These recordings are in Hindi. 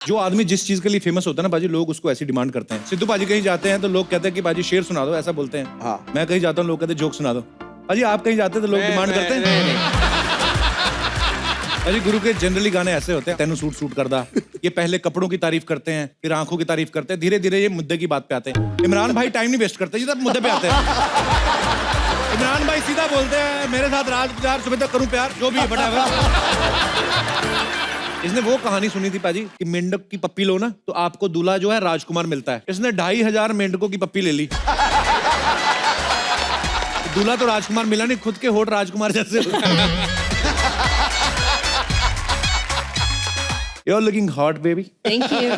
जो आदमी जिस चीज के लिए फेमस होता है ना बाजी, लोग उसको ऐसी डिमांड करते हैं। सिद्धू बाजी कहीं जाते हैं तो लोग कहते हैं कि बाजी शेर सुना दो, ऐसा बोलते हैं। हाँ। मैं कहीं जाता हूँ, लोग कहते हैं जोक सुना दो। बाजी आप कहीं जाते हैं तो लोग डिमांड करते हैं। बाजी गुरु के जनरली गाने ऐसे होते हैं, तेनू सूट सूट करदा, ये पहले कपड़ों की तारीफ करते हैं, फिर आंखों की तारीफ करते हैं, धीरे धीरे ये मुद्दे की बात पे आते हैं। इमरान भाई टाइम नहीं वेस्ट करते, ये सब मुद्दे पे आते हैं। इमरान भाई सीधा बोलते हैं, मेरे साथ रात गुजार सुबह तक करूं प्यार, जो भी है बड़ा। इसने वो कहानी सुनी थी पाजी कि मेंढक की पप्पी लो ना तो आपको दूल्हा जो है राजकुमार मिलता है। इसने 2500 मेंढकों की पप्पी ले ली। दूल्हा तो राजकुमार मिला नहीं, खुद के होठ राजकुमार जैसे। You're looking hot, baby. Thank you.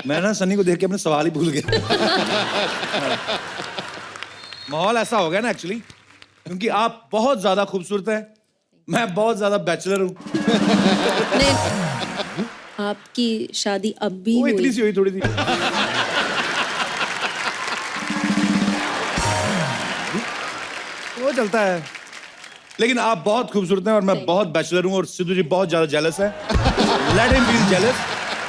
मैं ना सनी को देख के अपने सवाल ही भूल गया। माहौल ऐसा हो गया ना एक्चुअली, क्योंकि आप बहुत ज्यादा खूबसूरत हैं, मैं बहुत ज्यादा बैचलर हूँ। नहीं, आपकी शादी अब भी वो हुई। इतनी सी हुई, थोड़ी सी। वो चलता है, लेकिन आप बहुत खूबसूरत हैं और मैं बहुत बैचलर हूँ और सिद्धू जी बहुत ज्यादा जेलस है। Let him feel jealous।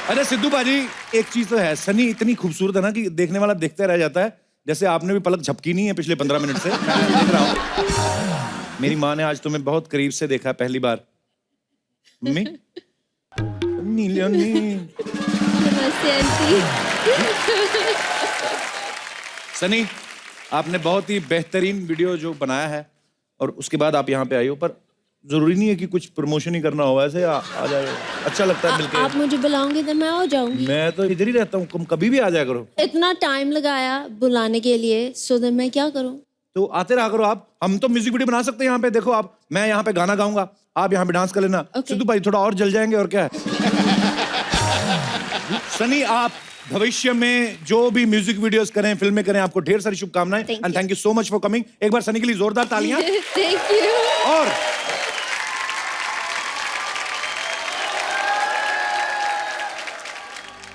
अरे सिद्धू बाजी एक चीज तो है, सनी इतनी खूबसूरत है ना कि देखने वाला देखते रह जाता है। जैसे आपने भी पलक झपकी नहीं है पिछले 15 मिनट से, मैं देख रहा हूँ। मेरी माँ ने आज तुम्हें बहुत करीब से देखा पहली बार। मम्मी नमस्ते आंटी। सनी आपने बहुत ही बेहतरीन वीडियो जो बनाया है और उसके बाद आप यहाँ पे आई हो, पर जरूरी नहीं है कि कुछ प्रमोशन ही करना हो, ऐसे आ जाए, अच्छा लगता है मिलके। आप मुझे बुलाओगे तो मैं आ जाऊंगी। मैं तो इधर ही रहता हूँ, तुम कभी भी आ जाया करो। इतना टाइम लगाया बुलाने के लिए, सो then मैं क्या करूं? तो आते रहा करो आप, हम तो म्यूजिक वीडियो बना सकते हैं यहाँ पे। देखो आप, मैं यहाँ पे गाना गाऊंगा, आप यहाँ पे डांस कर लेना। Okay. सिद्धू भाई थोड़ा और जल जाएंगे और क्या है। सनी आप भविष्य में जो भी म्यूजिक वीडियोस करें, फिल्में करें, आपको ढेर सारी शुभकामनाएं and thank you so much for coming. एक बार सनी के लिए जोरदार तालियां। Thank you. और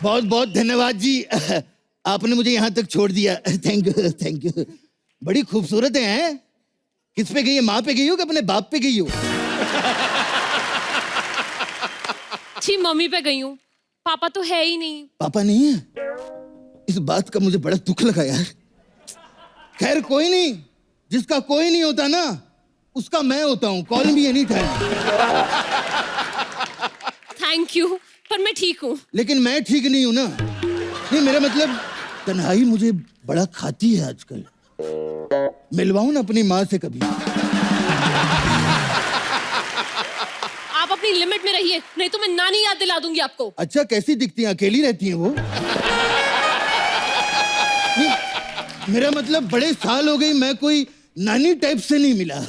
बहुत बहुत धन्यवाद जी, आपने मुझे यहाँ तक छोड़ दिया। Thank you, thank you. बड़ी खूबसूरत है। किस पे गई है, माँ पे गई हो कि अपने बाप पे गई हो? जी मम्मी पे गई हूँ, पापा तो है ही नहीं। पापा नहीं है? इस बात का मुझे बड़ा दुख लगा यार। खैर कोई नहीं, जिसका कोई नहीं होता ना उसका मैं होता हूँ। Call me any time. Thank you, पर मैं ठीक हूँ। लेकिन मैं ठीक नहीं हूं ना। नहीं, मेरा मतलब तन्हाई मुझे बड़ा खाती है आजकल। मिलवाऊं ना अपनी माँ से कभी? आप अपनी लिमिट में रहिए, नहीं तो मैं नानी याद दिला दूंगी आपको। अच्छा, कैसी दिखती हैं? अकेली रहती हैं वो? नहीं, मेरा मतलब बड़े साल हो गई, मैं कोई नानी टाइप से नहीं मिला।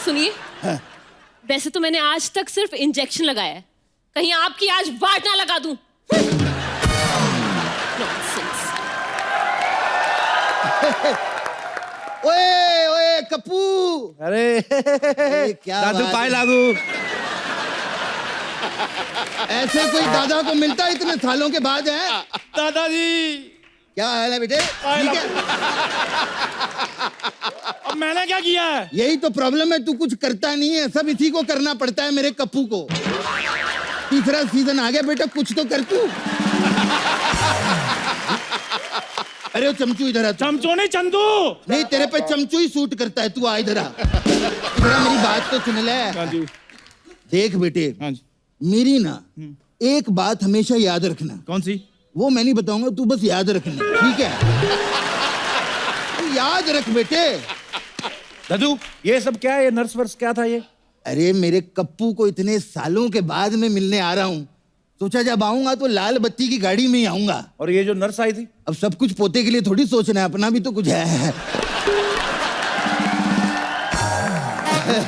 सुनिए, हाँ। वैसे तो मैंने आज तक सिर्फ इंजेक्शन लगाया है, कहीं आपकी आज वाट ना लगा दूं। Nonsense। ओए ओए कप्पू, अरे क्या दादू बात पाए है। लागू। ऐसे कोई दादा को मिलता है इतने सालों के बाद? है दादाजी क्या हाल है बेटे? ठीक है। अब मैंने क्या किया है? यही तो प्रॉब्लम है, तू कुछ करता नहीं है, सब इसी को करना पड़ता है, मेरे कप्पू को। तीसरा सीजन आ गया बेटा, कुछ तो कर तू। अरे वो चमचू इधर आ। चमचो नहीं चंदू। नहीं, तेरे पे चमचू ही सूट करता है, तू आ इधर आ। इधर आ, मेरी बात तो सुन ले। हाँ जी। देख बेटे, हाँ जी। मेरी ना एक बात हमेशा याद रखना। कौन सी? वो मैं नहीं बताऊंगा, तू बस याद रखना, ठीक है? तू याद रख बेटे। दादू ये सब क्या है? ये नर्स वर्स क्या था ये? अरे मेरे कप्पू को इतने सालों के बाद मैं मिलने आ रहा हूँ, सोचा जब आऊंगा तो लाल बत्ती की गाड़ी में ही आऊंगा। और ये जो नर्स आई थी? अब सब कुछ पोते के लिए थोड़ी सोचना है, अपना भी तो कुछ है।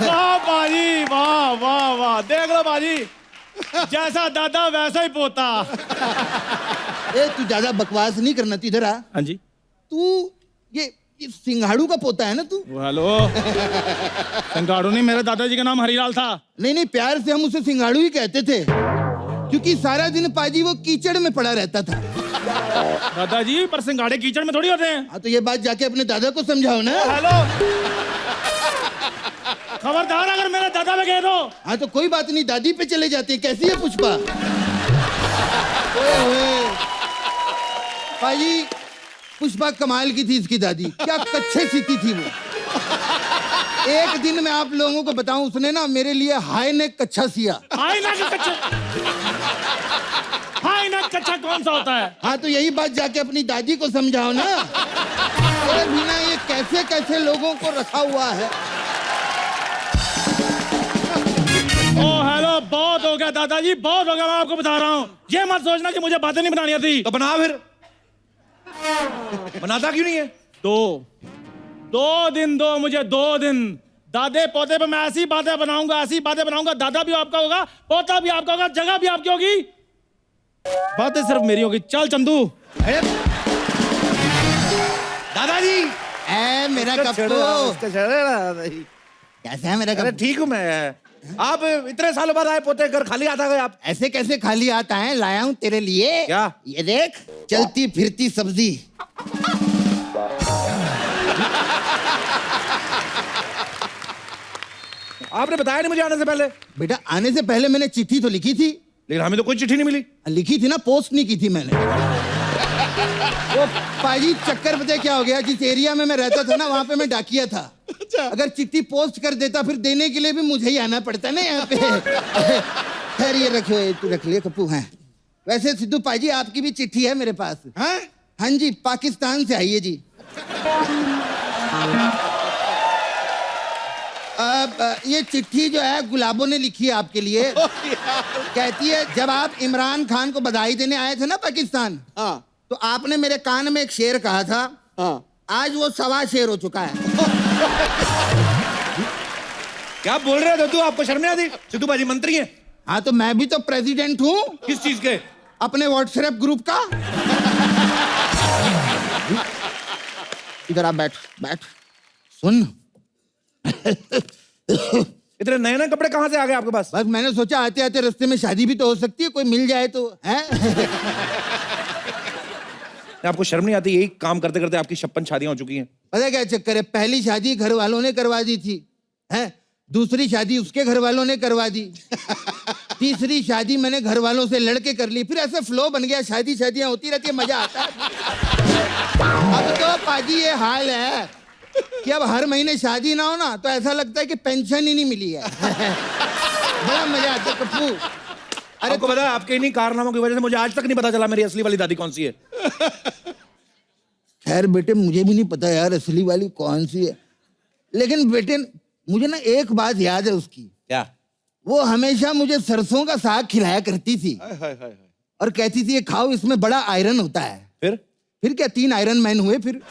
वाह बाजी, वाह वाह वाह, देख लो बाजी, जैसा दादा वैसा ही पोता। ए तू ज्यादा बकवास नहीं करना, तू इधर आ। हाँ जी। तू ये सिंघाड़ू का पोता है ना तू? हेलो, सिंगाड़ू नहीं, मेरे दादाजी का नाम हरिलाल था। नहीं नहीं, प्यार से हम उसे सिंघाड़ू ही कहते थे, क्योंकि सारा दिन पाजी वो कीचड़ में पड़ा रहता था। दादाजी पर सिंगाड़े कीचड़ में थोड़ी होते हैं। हाँ तो ये बात जाके अपने दादा को समझाओ ना। हेलो, खबरदार अगर मेरे दादा पे गए तो। हाँ तो कोई बात नहीं, दादी पे चले जाते हैं। कैसी है पुष्पा? ओए ओए भाई, पुष्पा कमाल की थी इसकी दादी, क्या कच्चे सीती थी वो। एक दिन मैं आप लोगों को बताऊं, उसने ना मेरे लिए हाई नेक कच्चा सिया। हाई नेक कच्चा? हाई नेक कच्चा कौन सा होता है? हाँ तो यही बात जाके अपनी दादी को समझाओ ना। अरे बिना ये कैसे कैसे लोगों को रखा हुआ है। ओ हेलो, बहुत हो गया दादाजी, बहुत हो गया। मैं आपको बता रहा हूँ, ये मत सोचना कि मुझे बातें नहीं बनानी आती। तो बना फिर। बनाता क्यों नहीं है? दो दिन दो मुझे, 2 दिन। दादे पोते पे मैं ऐसी बातें बनाऊंगा, दादा भी आपका होगा, पोता भी आपका होगा, जगह भी आपकी होगी, बातें सिर्फ मेरी होगी। चल चंदू। अरे दादाजी ए मेरा कप्पू, कैसा है मेरा अरे कप्पू? ठीक हूँ मैं। आप इतने सालों बाद आए पोते घर, खाली आता गए आप। ऐसे कैसे खाली आता है? लाया हूँ तेरे लिए। क्या? ये देख, चलती फिरती सब्जी। आपने बताया नहीं मुझे आने से पहले। बेटा आने से पहले मैंने चिट्ठी तो लिखी थी। लेकिन हमें तो कोई चिट्ठी नहीं मिली। लिखी थी ना, पोस्ट नहीं की थी मैंने। वो पाजी चक्कर पता है क्या हो गया, जिस एरिया में मैं रहता था ना, वहां पे मैं डाकिया था। अगर चिट्ठी पोस्ट कर देता फिर देने के लिए भी मुझे ही आना पड़ता ना यहाँ पे। खैर ये रखो, तू रख लिया कप्पू। है वैसे सिद्धू पाजी, आपकी भी चिट्ठी है मेरे पास। हाँ जी, पाकिस्तान से आई है जी। अब ये चिट्ठी जो है गुलाबों ने लिखी है आपके लिए। कहती है, जब आप इमरान खान को बधाई देने आए थे ना पाकिस्तान, तो आपने मेरे कान में एक शेर कहा था। आज वो 1.25 शेर हो चुका है। क्या बोल रहे हो दद्दू? आपको शर्म नहीं आती? सिद्धू बाजी मंत्री हैं। हाँ तो मैं भी तो प्रेसिडेंट हूँ। किस चीज के? अपने व्हाट्सएप ग्रुप का। इधर आप बैठ सुन। इतने नए नए कपड़े कहाँ से आ गए आपके पास? बस मैंने सोचा आते आते रास्ते में शादी भी तो हो सकती है, कोई मिल जाए तो है। आपको शर्म नहीं आती? यही काम करते करते आपकी 56 शादियां हो चुकी हैं। पता क्या चक्कर है, पहली शादी घर वालों ने करवा दी थी, है दूसरी शादी उसके घर वालों ने करवा दी, तीसरी शादी मैंने घर वालों से लड़के कर ली, फिर ऐसे फ्लो बन गया, शादियां होती रहती है, मजा आता है। अब तो पाजी ये हाल है कि अब हर महीने शादी ना हो ना तो ऐसा लगता है कि पेंशन ही नहीं मिली है। बड़ा मजा आता है कप्पू। अरे आपको पता है, आपके इन्हीं कारनामों की वजह से मुझे आज तक नहीं पता चला मेरी असली वाली दादी कौन सी है। खैर बेटे, मुझे भी नहीं पता यार असली वाली कौन सी है, लेकिन बेटे मुझे ना एक बात याद है उसकी। क्या? वो हमेशा मुझे सरसों का साग खिलाया करती थी और कहती थी ये खाओ, इसमें बड़ा आयरन होता है। फिर क्या 3 आयरन मैन हुए फिर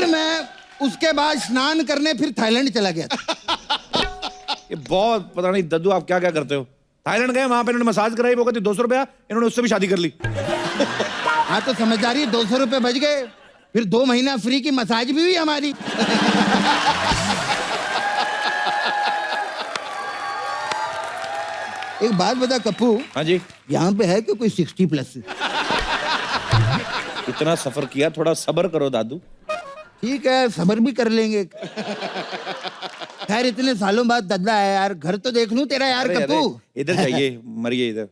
मैं उसके बाद स्नान करने फिर थाईलैंड चला गया था। ये बहुत पता नहीं दद्दू आप क्या क्या करते हो। थाईलैंड गए, वहां पे इन्होंने मसाज कराई, वो कहती 200 रुपया, इन्होंने उससे भी शादी कर ली। हाँ तो समझदारी, 200 रुपए बच गए, फिर 2 महीना फ्री की मसाज भी हुई हमारी। एक बात बता कप्पू। हाँ जी। यहाँ पे है कि कोई 60 प्लस? इतना सफर किया, थोड़ा सब्र करो दादू। ठीक है, सब्र भी कर लेंगे। खैर इतने सालों बाद दद्दा है यार, घर तो देख लूं तेरा यार कप्पू। इधर जाइए, मरिए इधर।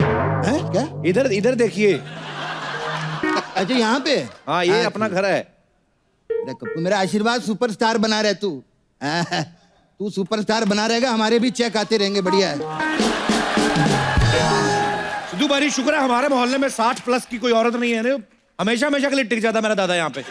है क्या? इधर देखिए। अच्छा यहाँ पे? हाँ ये अपना घर है। कप्पू मेरा आशीर्वाद, सुपरस्टार बना रहे तू। तू सुपरस्टार बना रहेगा, हमारे भी चेक आते रहेंगे। बढ़िया है सिद्धू भाई, शुक्र है हमारे मोहल्ले में 60 प्लस की कोई औरत नहीं है। हमेशा के लिए टिक जाता मेरा दादा यहाँ पे।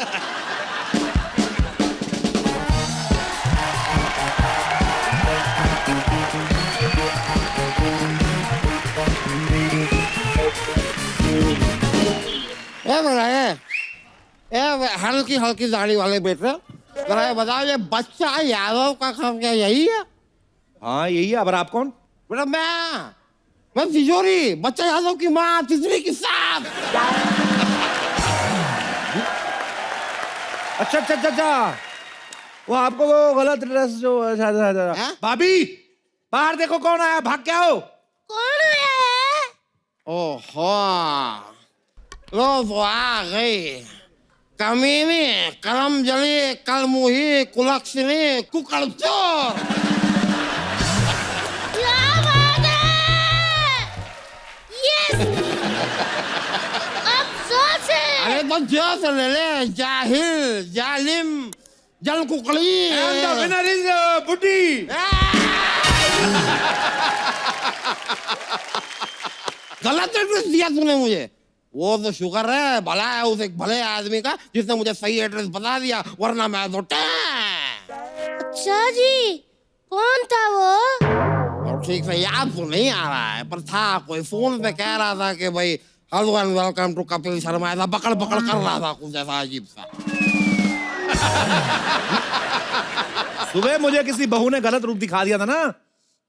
हल्की हल्की दाढ़ी वाले बेटे, जरा ये बताओ, ये बच्चा यादव का काम क्या यही है? हाँ यही है। अब आप कौन? बेटा मैं तिजोरी, बच्चा यादव की माँ तिजोरी की साथ। अच्छा, वो आपको वो गलत ड्रेस जो भाभी, बाहर देखो कौन आया, भाग क्या हो? कौन है? ओहो, लो तो आ गई। कमीनी, करम जली, कलमुही, कुलक्षणी, कुकड़चोर। क्या बात है? यस। अब जोर से। अरे तो जोर से ले ले, जाहिल, जालिम, जल कुकड़ी। And the winner is बुड्ढी। गलत एड्रेस दिया तूने मुझे। वो तो शुक्र है, भला है उस एक भले आदमी का जिसने मुझे सही एड्रेस बता दिया, वरना मैं तो अच्छा जी, कौन था वो? और ठीक से याद तो नहीं आ रहा है, पर था कोई फोन पे कह रहा था कि भाई hello and welcome to Kapil Sharma, ऐसा पकड़ पकड़ कर रहा था कुछ ऐसा अजीब सा। सुबह मुझे किसी बहू ने गलत रूप दिखा दिया था ना,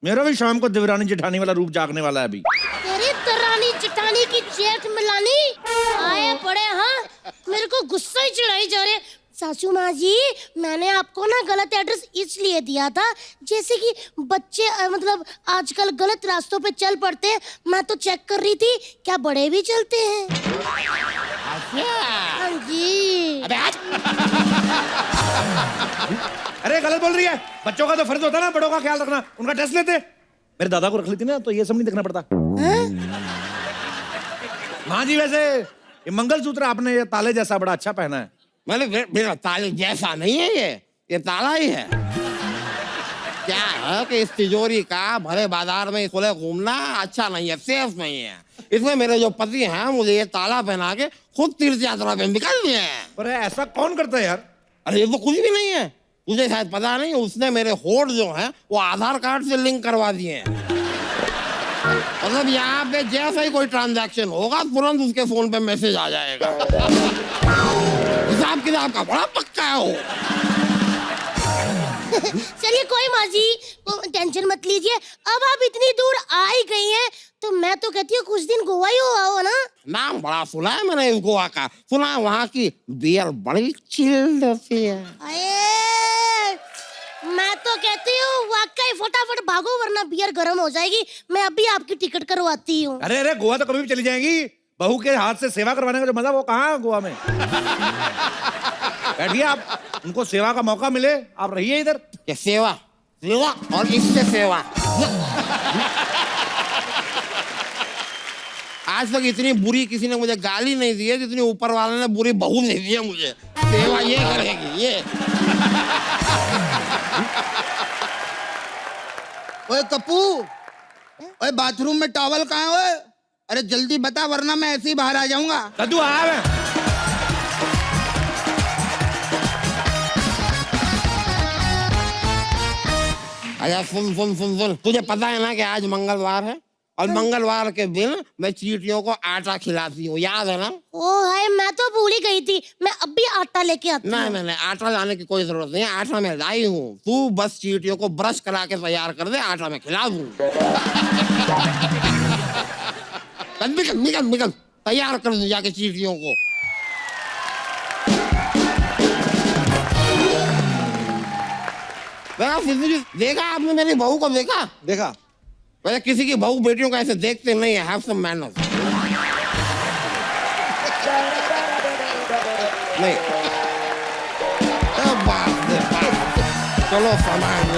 मेरा भी शाम को देवरानी जेठानी वाला रूप जागने वाला है अभी। तेरी तरानी चिटानी की जेठ मिलानी आए पड़े। हाँ, मेरे को गुस्सा ही चढ़ाई जा रहे। सासू माँ जी, मैंने आपको ना गलत एड्रेस इसलिए दिया था, जैसे कि बच्चे मतलब आजकल गलत रास्तों पे चल पड़ते हैं। मैं तो चेक कर रही थी, क्या बड़े भी चलते हैं? हाँ जी। अरे गलत बोल रही है, बच्चों का तो फर्ज होता है ना बड़ों का ख्याल रखना, उनका टेस्ट लेते। मेरे दादा को रख लेती ना तो ये सब नहीं देखना पड़ता। हाँ जी, वैसे ये मंगलसूत्र आपने ये ताले जैसा बड़ा अच्छा पहना है। मेरा ताले जैसा नहीं है ये ताला ही है। क्या है कि इस तिजोरी का भरे बाजार में खुले घूमना अच्छा नहीं है, सेफ नहीं है। इसमें मेरे जो पति हैं मुझे ये ताला पहना के खुद तीर्थ यात्रा पे निकल दिए हैं। पर ऐसा कौन करता है यार? अरे ये तो कुछ भी नहीं है, तुझे शायद पता नहीं, उसने मेरे होठ जो हैं वो आधार कार्ड से लिंक करवा दिए हैं। मतलब यहाँ पे जैसा ही कोई ट्रांजैक्शन होगा तुरंत उसके फोन पे मैसेज आ जाएगा। हिसाब किताब का बड़ा पक्का है वो। चलिए कोई माँ जी, टेंशन मत लीजिए। अब आप इतनी दूर आ ही गई हैं, तो मैं तो कहती हूँ कुछ दिन गोवा ही हो आओ ना। नाम बड़ा सुना है मैंने इस गोवा का, सुना है वहाँ की बियर बड़ी चिल्ड होती है। अये, मैं तो कहती हूँ वाकई फटाफट भागो वरना बियर गर्म हो जाएगी। मैं अभी आपकी टिकट करवाती हूँ। अरे अरे, गोवा तो कभी भी चली जाएंगी, बहू के हाथ से सेवा करवाने का जो मजा वो कहाँ है गोवा में। बैठिए आप, उनको सेवा का मौका मिले, आप रहिए इधर। ये सेवा सेवा और इससे सेवा। आज तक इतनी बुरी किसी ने मुझे गाली नहीं दी है जितनी ऊपर वाले ने बुरी बहू दे दी है मुझे। सेवा ये करेगी ये। ओए कप्पू, ओए बाथरूम में टॉवल कहाँ है? ओए अरे जल्दी बता वरना मैं ऐसे ही बाहर आ जाऊंगा। कद्दू आया है। अच्छा सुन सुन सुन सुन, तुझे पता है ना कि आज मंगलवार है और मंगलवार के दिन मैं चींटियों को आटा खिलाती हूँ, याद है ना? ओ हाय, मैं तो भूल ही गई थी। मैं अभी आटा लेके आती हूँ। नहीं, आटा लाने की कोई जरूरत नहीं है, आटा मैं लाई हूँ। तू बस चींटियों को ब्रश करा के तैयार कर दे, आटा मैं खिला दूँ। निकल निकल निकल, तैयार कर दूँ जाके चींटियों को। देखा आपने मेरी बहू को? देखा देखा। वैसे किसी की बहू बेटियों को ऐसे देखते नहीं है। Have some manners. नहीं बाप रे बाप, चलो सामान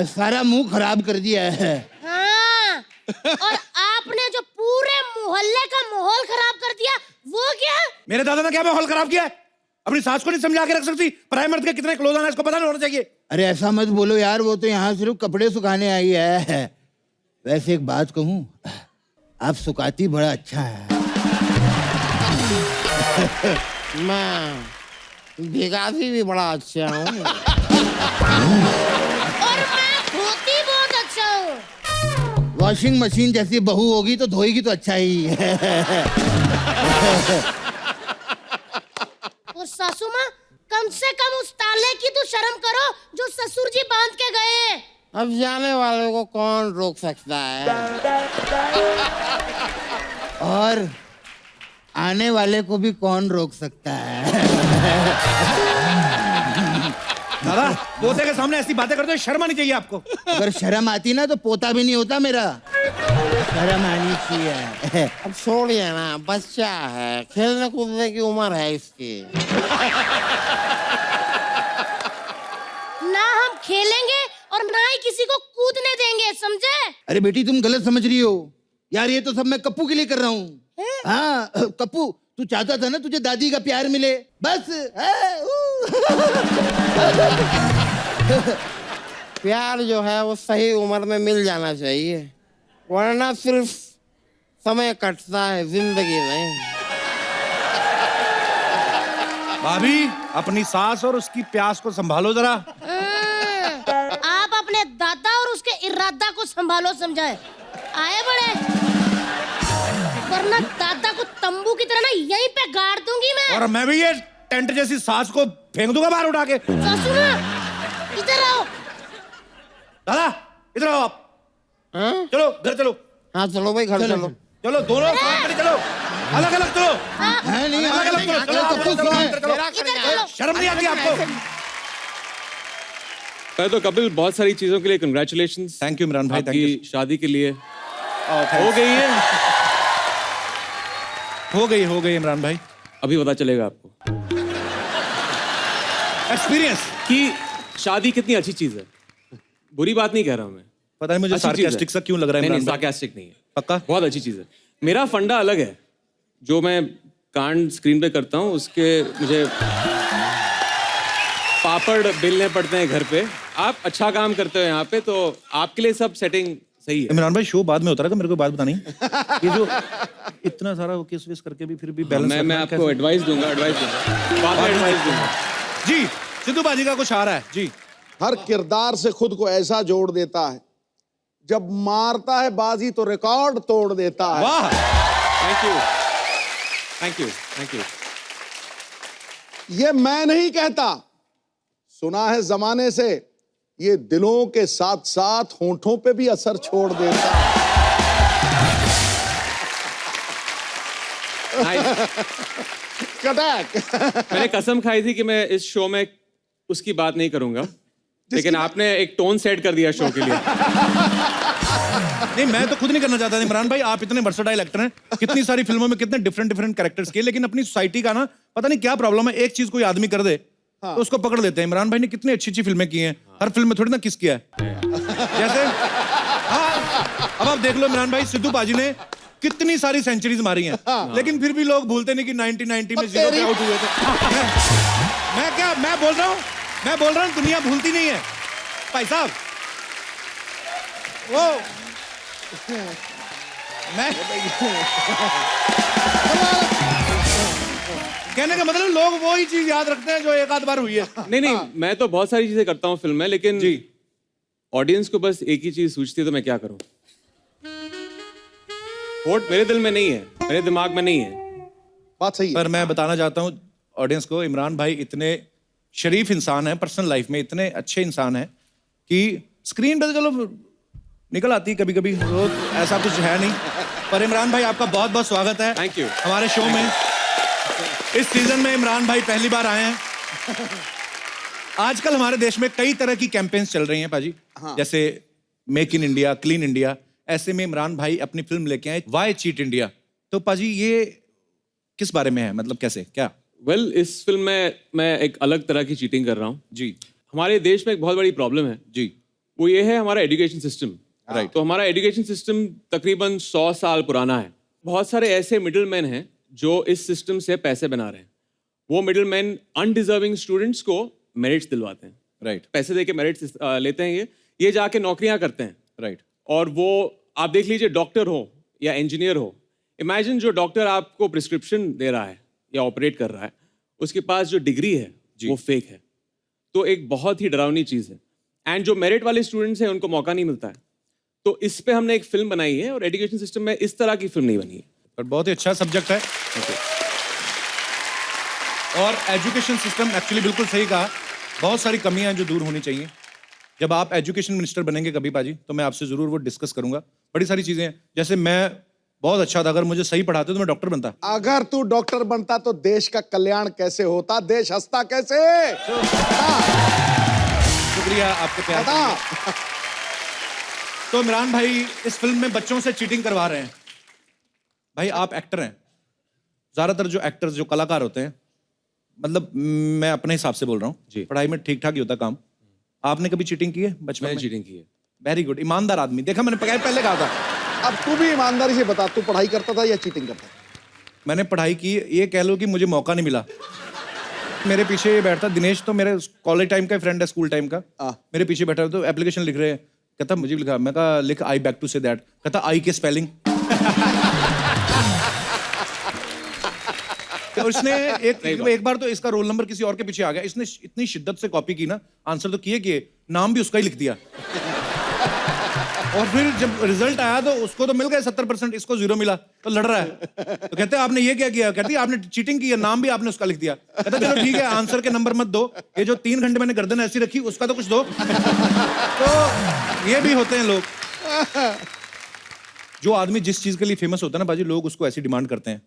सारा मुंह खराब कर दिया है। हाँ, और आपने जो पूरे मोहल्ले का माहौल खराब कर दिया वो क्या? मेरे दादा ने क्या माहौल खराब किया है? अपनी सास को नहीं समझा के रख सकती? पराये मर्द के कितने क्लोज आना इसको पता नहीं होना चाहिए। अरे ऐसा मत बोलो यार, वो तो यहाँ सिर्फ कपड़े सुखाने आई है। वैसे एक बात कहूँ, आप सुखाती बड़ा अच्छा है। मैं भिगाती भी बड़ा अच्छा हूँ। और मैं धोती बहुत अच्छा हूँ। वॉशिंग मशीन जैसी बहू होगी तो धोएगी तो अच्छा ही है। और सासू माँ, कम से कम उस ताले की तो शर्म करो जो ससुर जी बांध के गए हैं। अब जाने वाले को कौन रोक सकता है? और आने वाले को भी कौन रोक सकता है? दादा पोते के सामने ऐसी बातें करते हो, शर्म आनी चाहिए आपको। अगर शर्म आती ना तो पोता भी नहीं होता मेरा। शर्म आनी चाहिए। अब छोड़िए ना, बच्चा है, खेलने कूदने की उम्र है इसकी। ना हम खेलेंगे और ना ही किसी को कूदने देंगे, समझे? अरे बेटी तुम गलत समझ रही हो यार, ये तो सब मैं कप्पू के लिए कर रहा हूँ। हाँ कप्पू, तू चाहता था ना तुझे दादी का प्यार मिले, बस। प्यार जो है वो सही उम्र में मिल जाना चाहिए, वरना सिर्फ समय कटता है, जिंदगी नहीं। भाभी अपनी सास और उसकी प्यास को संभालो जरा। आप अपने दादा और उसके इरादा को संभालो, समझाए? आए बड़े, वरना दादा को तंबू की तरह ना यहीं पे गाड़ दूंगी मैं। और मैं भी ये टेंट जैसी सास को फेंक दूंगा बाहर उठा के। सासू माँ, इधर आओ। दादा इधर आओ आप। हाँ? चलो घर चलो। हाँ चलो भाई, घर चलो। चलो दोनों साथ में चलो, अलग अलग चलो। है नहीं, अलग अलग चलो, चलो, कप्पू चलो, सुनो। अंदर चलो। इधर चलो। शर्म नहीं आती आपको? पहले तो कपिल बहुत सारी चीजों के लिए कंग्रेचुलेशंस। थैंक यू इमरान भाई, थैंक यू। आपकी शादी के लिए हो हो गई है। इमरान भाई। अभी पता चलेगा आपको एक्सपीरियंस कि शादी कितनी अच्छी चीज है। बुरी बात नहीं कह रहा हूं मैं, पता नहीं मुझे अच्छी चीज है। सार्कास्टिक सा क्यों लग रहा है नहीं इमरान भाई? सार्कास्टिक नहीं है, पक्का? बहुत अच्छी चीज है। मेरा फंडा अलग है, जो मैं कांड स्क्रीन पे करता हूँ उसके मुझे पापड़ बेलने पड़ते हैं घर पे। आप अच्छा काम करते हो यहाँ पे, तो आपके लिए सब सेटिंग सही है। इमरान भाई शो बाद में होता रहेगा, मेरे को बात बतानी। ये जो इतना सारा किस विस करके भी फिर भी बैलेंस मैं आपको एडवाइस दूंगा बाद में एडवाइस दूंगा। जी सिद्धू बाजी का कुछ आ रहा है जी। हर किरदार से खुद को ऐसा जोड़ देता है, जब मारता है बाजी तो रिकॉर्ड तोड़ देता है। वाह, थैंक यू। ये मैं नहीं कहता, सुना है जमाने से, ये दिलों के साथ साथ होंठों पे भी असर छोड़ देता है। कटैक। मैंने कसम खाई थी कि मैं इस शो में उसकी बात नहीं करूंगा, लेकिन आपने एक टोन सेट कर दिया शो के लिए। नहीं मैं तो खुद नहीं करना चाहता था इमरान भाई, आप इतने वर्सेटाइल एक्टर हैं, कितनी सारी फिल्मों में कितने डिफरेंट कैरेक्टर्स किए, लेकिन अपनी सोसाइटी का ना पता नहीं क्या प्रॉब्लम है, एक चीज कोई आदमी कर दे तो उसको पकड़ लेते हैं। इमरान भाई ने कितनी अच्छी फिल्में की हैं, हर फिल्म में थोड़ी ना किस किया है। जैसे हाँ, अब आप देख लो इमरान भाई, सिद्धू बाजी ने कितनी सारी सेंचुरीज मारी हैं, लेकिन फिर भी लोग भूलते नहीं कि 1990 में 0 पे आउट हुए थे। मैं बोल रहा हूँ दुनिया भूलती नहीं है भाई साहब। वो मैं कहने का मतलब लोग वो ही चीज याद रखते हैं जो एक आध बार हुई है। नहीं मैं तो बहुत सारी चीजें करता हूँ फिल्म में, लेकिन जी ऑडियंस को बस एक ही चीज सूझती है, तो मैं क्या करूं। वोट मेरे दिल में नहीं है, मेरे दिमाग में नहीं है। बात सही है। पर मैं बताना चाहता हूँ ऑडियंस को, इमरान भाई इतने शरीफ इंसान है, पर्सनल लाइफ में इतने अच्छे इंसान है कि स्क्रीन पे तो चलो निकल आती है कभी कभी, वो ऐसा कुछ है नहीं। पर इमरान भाई आपका बहुत बहुत स्वागत है थैंक यू हमारे शो में। इस सीजन में इमरान भाई पहली बार आए हैं। आजकल हमारे देश में कई तरह की कैंपेन्स चल रही हैं पाजी, जैसे make in India, clean India. ऐसे में इमरान भाई अपनी फिल्म लेके आए व्हाई चीट इंडिया। तो पाजी ये किस बारे में है, मतलब कैसे क्या? वेल इस फिल्म में मैं एक अलग तरह की चीटिंग कर रहा हूँ जी। हमारे देश में एक बहुत बड़ी प्रॉब्लम है जी। वो ये है हमारा एजुकेशन सिस्टम। राइट। तो हमारा एजुकेशन सिस्टम तकरीबन 100 साल पुराना है। बहुत सारे ऐसे मिडिल मैन हैं जो इस सिस्टम से पैसे बना रहे हैं। वो मिडिल मैन अनडिजर्विंग स्टूडेंट्स को मेरिट्स दिलवाते हैं। राइट। पैसे दे के मेरिट्स लेते हैं, ये जाके नौकरियां करते हैं। राइट। और वो आप देख लीजिए, डॉक्टर हो या इंजीनियर हो, इमेजिन जो डॉक्टर आपको प्रिस्क्रिप्शन दे रहा है या ऑपरेट कर रहा है, उसके पास जो डिग्री है वो फेक है। तो एक बहुत ही डरावनी चीज़ है। एंड जो मेरिट वाले स्टूडेंट्स हैं उनको मौका नहीं मिलता है। तो इस पे हमने एक फिल्म बनाई है और एजुकेशन सिस्टम में इस तरह की फिल्म नहीं बनी है। पर बहुत ही अच्छा सब्जेक्ट है। और एजुकेशन सिस्टम एक्चुअली बिल्कुल सही कहा, बहुत सारी कमियां हैं जो दूर होनी चाहिए। जब आप एजुकेशन मिनिस्टर बनेंगे कभी पाजी, तो मैं आपसे जरूर वो डिस्कस करूंगा। बड़ी सारी चीजें हैं, जैसे मैं बहुत अच्छा था, अगर मुझे सही पढ़ाते तो मैं डॉक्टर बनता। अगर तू डॉक्टर बनता तो देश का कल्याण कैसे होता, देश हंसता कैसे? शुक्रिया आपके प्यार के लिए। तो इमरान भाई इस फिल्म में बच्चों से चीटिंग करवा रहे हैं। भाई आप एक्टर हैं, ज्यादातर जो एक्टर्स जो कलाकार होते हैं, मतलब मैं अपने हिसाब से बोल रहा जी। हूँ, पढ़ाई में ठीक ठाक ही होता काम। आपने कभी चीटिंग की है बचपन मैंने में? चीटिंग की है। वेरी गुड, ईमानदार आदमी। देखा मैंने पहले कहा था। अब तू भी ईमानदारी से बता, तू पढ़ाई करता था या चीटिंग करता था? मैंने पढ़ाई की, ये कह लो कि मुझे मौका नहीं मिला। मेरे पीछे ये बैठता दिनेश, तो मेरे कॉलेज टाइम का फ्रेंड है, स्कूल टाइम का। मेरे पीछे बैठा तो एप्लीकेशन लिख रहे हैं, कहता मुझे भी लिखा। मैं कहा लिख आई बैक टू से दैट। कहता आई के स्पेलिंग। और इसने एक बार तो इसका रोल नंबर किसी और के पीछे आ गया, इसने इतनी शिद्दत से कॉपी की ना, आंसर तो किए नाम भी उसका ही लिख दिया। और फिर जब रिजल्ट आया तो उसको तो मिल गए 70%, इसको 0 मिला। तो लड़ रहा है, तो कहते हैं आपने ये क्या किया? कहती है आपने चीटिंग की है, नाम भी आपने उसका लिख दिया। कहता चलो ठीक है, आंसर के नंबर मत दो, ये जो 3 घंटे मैंने गर्दन ऐसी रखी उसका तो कुछ दो। तो ये भी होते हैं लोग। जो आदमी जिस चीज के लिए फेमस होता है ना बाजी, लोग उसको ऐसी डिमांड करते हैं।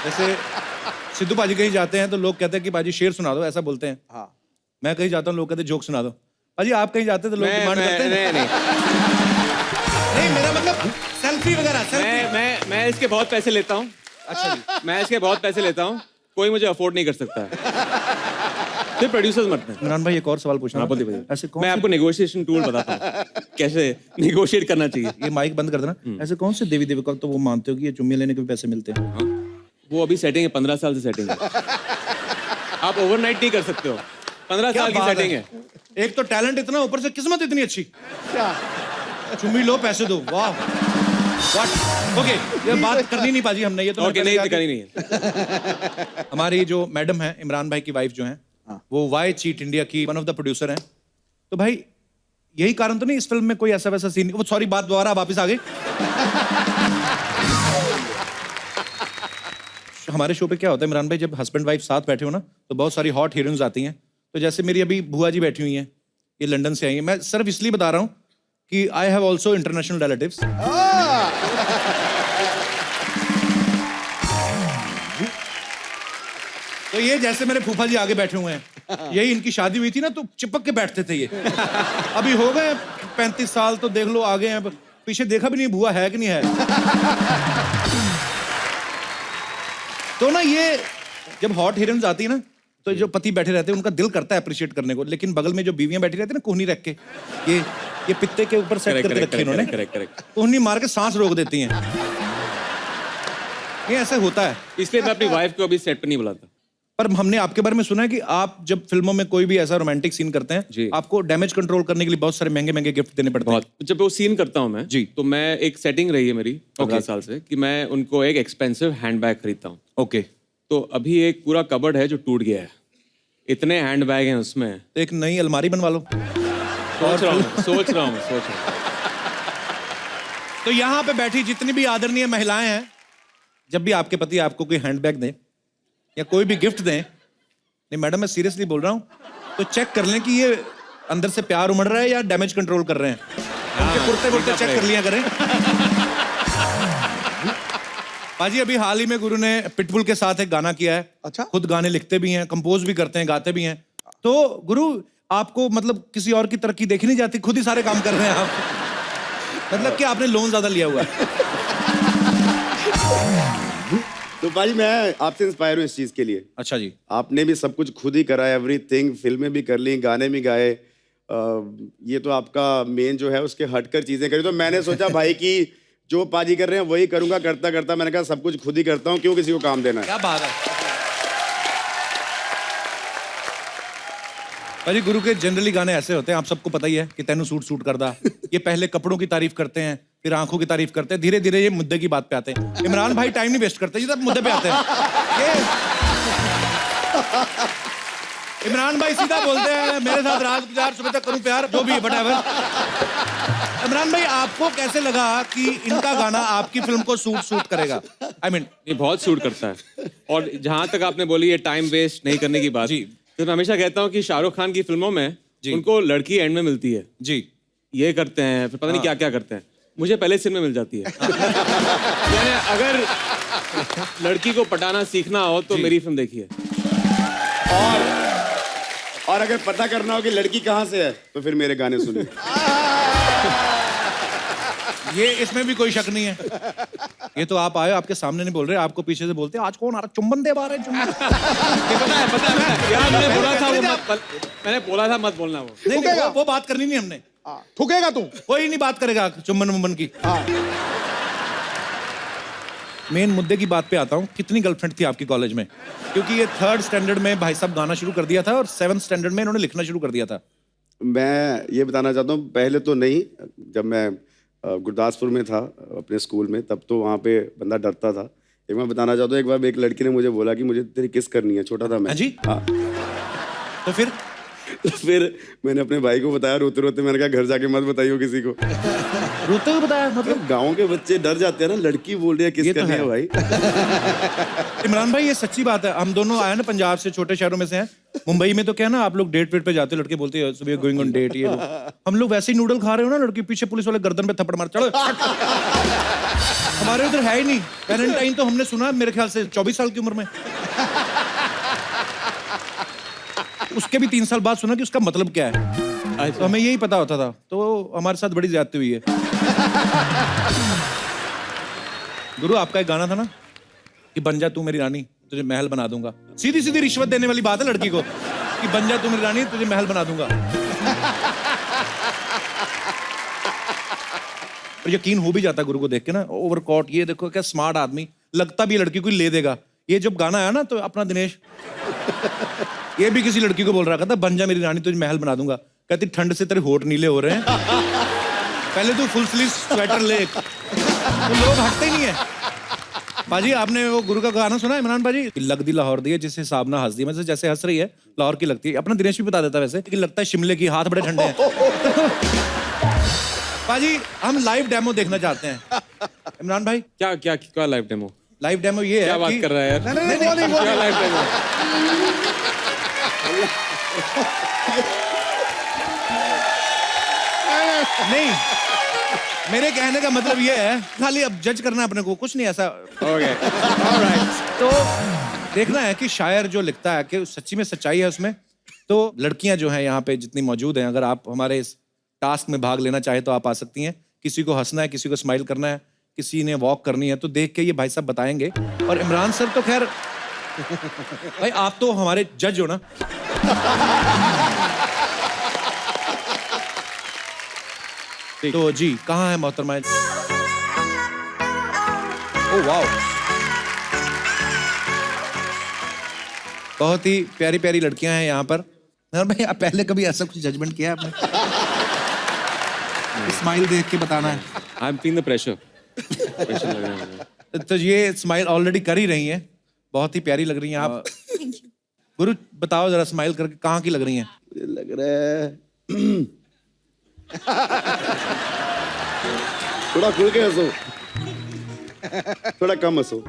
जैसे सिद्धू पाजी कहीं जाते हैं तो लोग कहते हैं कि पाजी शेर सुना दो, ऐसा बोलते हैं। हाँ। मैं कहीं जाता हूँ, लोग कहते हैं जोक सुना दो। पाजी आप कहीं जाते हैं तो लोग डिमांड करते हैं। नहीं मेरा मतलब सेल्फी वगैरह, सेल्फी। मैं इसके बहुत पैसे लेता हूँ। अच्छा जी, मैं इसके बहुत पैसे लेता हूँ, कोई मुझे अफोर्ड नहीं कर सकता है। फिर प्रोड्यूसर्स मरते हैं। इमरान भाई एक और सवाल पूछना। ऐसे कौन मैं आपको नेगोशिएशन टूल बताता हूँ कैसे नेगोशिएट करना चाहिए। ये माइक बंद कर देना। ऐसे कौन से देवी देवता तो वो मानते हो कि ये चुम्मी लेने के भी पैसे मिलते हैं? हाँ? वो अभी सेटिंग है, 15 साल से सेटिंग है। आप ओवरनाइट नहीं कर सकते हो, 15 साल की सेटिंग है। एक तो टैलेंट इतना, ऊपर से किस्मत इतनी अच्छी। क्या? चुम्मी लो पैसे दो, वाह। व्हाट? ओके, ये बात करनी नहीं पाजी हमने, ये तो ओके, नहीं करनी नहीं है। हमारी जो मैडम है, इमरान भाई की वाइफ जो है, वो वाई चीट इंडिया की वन ऑफ द प्रोड्यूसर हैं। तो भाई यही कारण तो नहीं इस फिल्म में कोई ऐसा वैसा सीन? वो सॉरी, बात दोबारा वापस आ गई। हमारे शो पे क्या होता है इमरान भाई, जब हस्बैंड वाइफ साथ बैठे हो ना, तो बहुत सारी हॉट हीरोइंस आती हैं। तो जैसे मेरी अभी बुआ जी बैठी हुई हैं, ये लंदन से आई हैं। मैं सिर्फ इसलिए बता रहा हूँ कि I have also international relatives. तो ये जैसे मेरे फूफा जी आगे बैठे हुए हैं, यही इनकी शादी हुई थी ना, तो चिपक के बैठते थे ये। अभी हो गए 35 साल, तो देख लो आगे हैं, पीछे देखा भी नहीं बुआ है कि नहीं है। तो ना ये जब हॉट हीरोइंस आती है ना, तो जो पति बैठे रहते हैं उनका दिल करता है अप्रिशिएट करने को, लेकिन बगल में जो बीवियां बैठी रहती है ना कोहनी रख के, ये पित्ते के ऊपर सेट करके रखी इन्होंने, कोहनी मार के सांस रोक देती हैं। ये ऐसा होता है। इसलिए मैं अपनी वाइफ को अभी सेट पे नहीं बुलाता। पर हमने आपके बारे में सुना है कि आप जब फिल्मों में कोई भी ऐसा रोमांटिक सीन करते हैं, आपको डैमेज कंट्रोल करने के लिए बहुत सारे महंगे महंगे गिफ्ट देने पड़ते हैं। जब वो सीन करता हूँ मैं जी, तो मैं एक सेटिंग रही है मेरी 15 साल से कि मैं उनको एक एक्सपेंसिव हैंडबैग खरीदता हूँ। ओके। तो अभी एक पूरा कबर्ड है जो टूट गया है, इतने हैंडबैग हैं उसमें। तो एक नई अलमारी बनवा लो। सोच रहा हूँ। तो यहाँ पे बैठी जितनी भी आदरणीय महिलाएं हैं, जब भी आपके पति आपको कोई हैंडबैग दें या कोई भी गिफ्ट दें, नहीं मैडम मैं सीरियसली बोल रहा हूँ, तो चेक कर लें कि ये अंदर से प्यार उमड़ रहा है या डैमेज कंट्रोल कर रहे हैं। उनके कुर्ते चेक कर लिया करें। पाजी अभी हाल ही में गुरु ने पिटबुल के साथ एक गाना किया है। अच्छा। खुद गाने लिखते भी हैं, कंपोज भी करते हैं, गाते भी हैं। तो गुरु आपको मतलब किसी और की तरक्की देखी नहीं जाती, खुद ही सारे काम कर रहे हैं आप। मतलब कि आपने लोन ज्यादा लिया हुआ है। तो भाई मैं आपसे इंस्पायर हूँ इस चीज के लिए। अच्छा जी। आपने भी सब कुछ खुद ही करा, एवरीथिंग, फिल्में भी कर ली, गाने भी गाए। ये तो आपका मेन जो है उसके हटकर चीजें करी। तो मैंने सोचा भाई कि जो पाजी कर रहे हैं वही करूंगा। करता करता मैंने कहा सब कुछ खुद ही करता हूँ, क्यों किसी को काम देना है। क्या बात है। भाई गुरु के जनरली गाने ऐसे होते हैं, आप सबको पता ही है कि तेनू सूट करदा। ये पहले कपड़ों की तारीफ करते हैं, फिर आंखों की तारीफ करते हैं, धीरे धीरे ये मुद्दे की बात पे आते हैं। इमरान भाई टाइम नहीं वेस्ट करते, ये सब मुद्दे पे आते हैं। इमरान भाई सीधा बोलते हैं मेरे साथ रात गुजार सुबह तक करूं प्यार जो भी व्हाटएवर। इमरान भाई आपको कैसे लगा कि इनका गाना आपकी फिल्म को सूट करेगा? आई मीन ये बहुत सूट करता है। और जहां तक आपने बोली ये टाइम वेस्ट नहीं करने की बात, जी। तो मैं हमेशा कहता हूँ कि शाहरुख खान की फिल्मों में जी। उनको लड़की एंड में मिलती है, जी ये करते हैं फिर पता नहीं क्या क्या करते हैं, मुझे पहले सीन में मिल जाती है। यानी अगर लड़की को पटाना सीखना हो तो मेरी फिल्म देखिए। और अगर पता करना हो कि लड़की कहाँ से है तो फिर मेरे गाने सुनिए। ये इसमें भी कोई शक नहीं है। ये तो आप आए आपके सामने नहीं बोल रहे, आपको पीछे से बोलते हैं आज कौन आ रहा, चुम्बन दे रहे हैं चुम्बन। पता है यार, मैंने बोला था मैंने बोला था मत बोलना वो। नहीं, वो बात करनी नहीं हमने। थूकेगा तू? कोई नहीं बात करेगा चुम्बन मुम्बन की। मेन मुद्दे की बात पे आता हूँ, कितनी गर्लफ्रेंड थी आपकी कॉलेज में? क्योंकि ये 3rd स्टैंडर्ड में भाई साहब गाना शुरू कर दिया था और 7th स्टैंडर्ड में इन्होंने लिखना शुरू कर दिया था। मैं ये बताना चाहता हूँ, पहले तो नहीं, जब मैं गुरदासपुर में था अपने स्कूल में, तब तो वहाँ पे बंदा डरता था। एक मैं बताना चाहता हूँ, एक बार एक लड़की ने मुझे बोला कि मुझे तेरी किस करनी है, छोटा था मैं। हाँ जी? हाँ। तो फिर मैंने अपने भाई को बताया, रोते रोते मैंने कहा घर जाके मत बताइयो किसी को। रोते हुए बताया? मतलब गाँव के बच्चे डर जाते हैं ना, लड़की बोल रही है किस करनी है भाई। इमरान भाई ये सच्ची बात है, हम दोनों आए ना पंजाब से, छोटे शहरों में से हैं। मुंबई में तो क्या ना, आप लोग डेट वेट पे जाते हो, लड़के बोलते हैं सुबह गोइंग ऑन डेट, ये वो। हम लोग वैसे ही नूडल खा रहे हो ना, लड़की पीछे पुलिस वाले गर्दन पे थप्पड़ मार, चलो। हमारे उधर है ही नहीं। वैलेंटाइन तो हमने सुना मेरे ख्याल से 24 साल की उम्र में, उसके भी 3 साल बाद सुना कि उसका मतलब क्या है। तो हमें यही पता होता था, तो हमारे साथ बड़ी ज्यादती हुई है। गुरु आपका एक गाना था ना कि बन जा तू मेरी रानी तुझे महल बना दूंगा। सीधी सीधी रिश्वत देने वाली बात है लड़की को कि बन जा तू मेरी रानी तुझे महल बना दूंगा। और यकीन हो भी जाता गुरु को देख के ना, ओवरकोट, ये देखो क्या स्मार्ट आदमी, लगता भी लड़की को ले देगा। ये जब गाना आया ना तो अपना दिनेश ये भी किसी लड़की को बोल रहा था, बन जा मेरी रानी तुझे महल बना दूंगा। कहती ठंड से तेरे होठ नीले हो रहे हैं, पहले तू फुल स्लीव स्वेटर ले। तो लोग हटते ही नहीं है। बाजी आपने वो गुरु का गाना सुना इमरान बाजी, लग दी लाहौर दी है जिस हिसाब ना हंस दी, मतलब जैसे हंस रही है लाहौर की लगती है। अपना दिनेश भी बता देता वैसे कि लगता है शिमले की, हाथ बड़े ठंडे हैं। बाजी हम लाइव डेमो देखना चाहते हैं। इमरान भाई क्या क्या क्या लाइव डेमो? लाइव डेमो ये है क्या बात कर रहा है यार? क्या लाइव डेमो? नहीं, मेरे कहने का मतलब ये है, खाली अब जज करना है अपने को, कुछ नहीं ऐसा। Okay alright. तो देखना है कि शायर जो लिखता है कि सच्ची में सच्चाई है उसमें। तो लड़कियां जो हैं यहाँ पे जितनी मौजूद हैं, अगर आप हमारे इस टास्क में भाग लेना चाहे तो आप आ सकती हैं। किसी को हंसना है, किसी को स्माइल करना है, किसी ने वॉक करनी है, तो देख के ये भाई साहब बताएंगे। और इमरान सर तो खैर भाई आप तो हमारे जज हो ना। तो जी कहाँ है मोहतरमा? ओह वाओ, बहुत ही प्यारी प्यारी लड़कियां हैं यहाँ पर। भाई आप पहले कभी ऐसा कुछ जजमेंट किया है आपने? स्माइल देख के बताना है। I am feeling the pressure लग रहा है मुझे। तो ये स्माइल ऑलरेडी कर ही रही हैं, बहुत ही प्यारी लग रही हैं आप। गुरु बताओ जरा स्माइल करके कहाँ की लग रही हैं? लग रहा है थोड़ा खुल के हंसो, थोड़ा कम हंसो,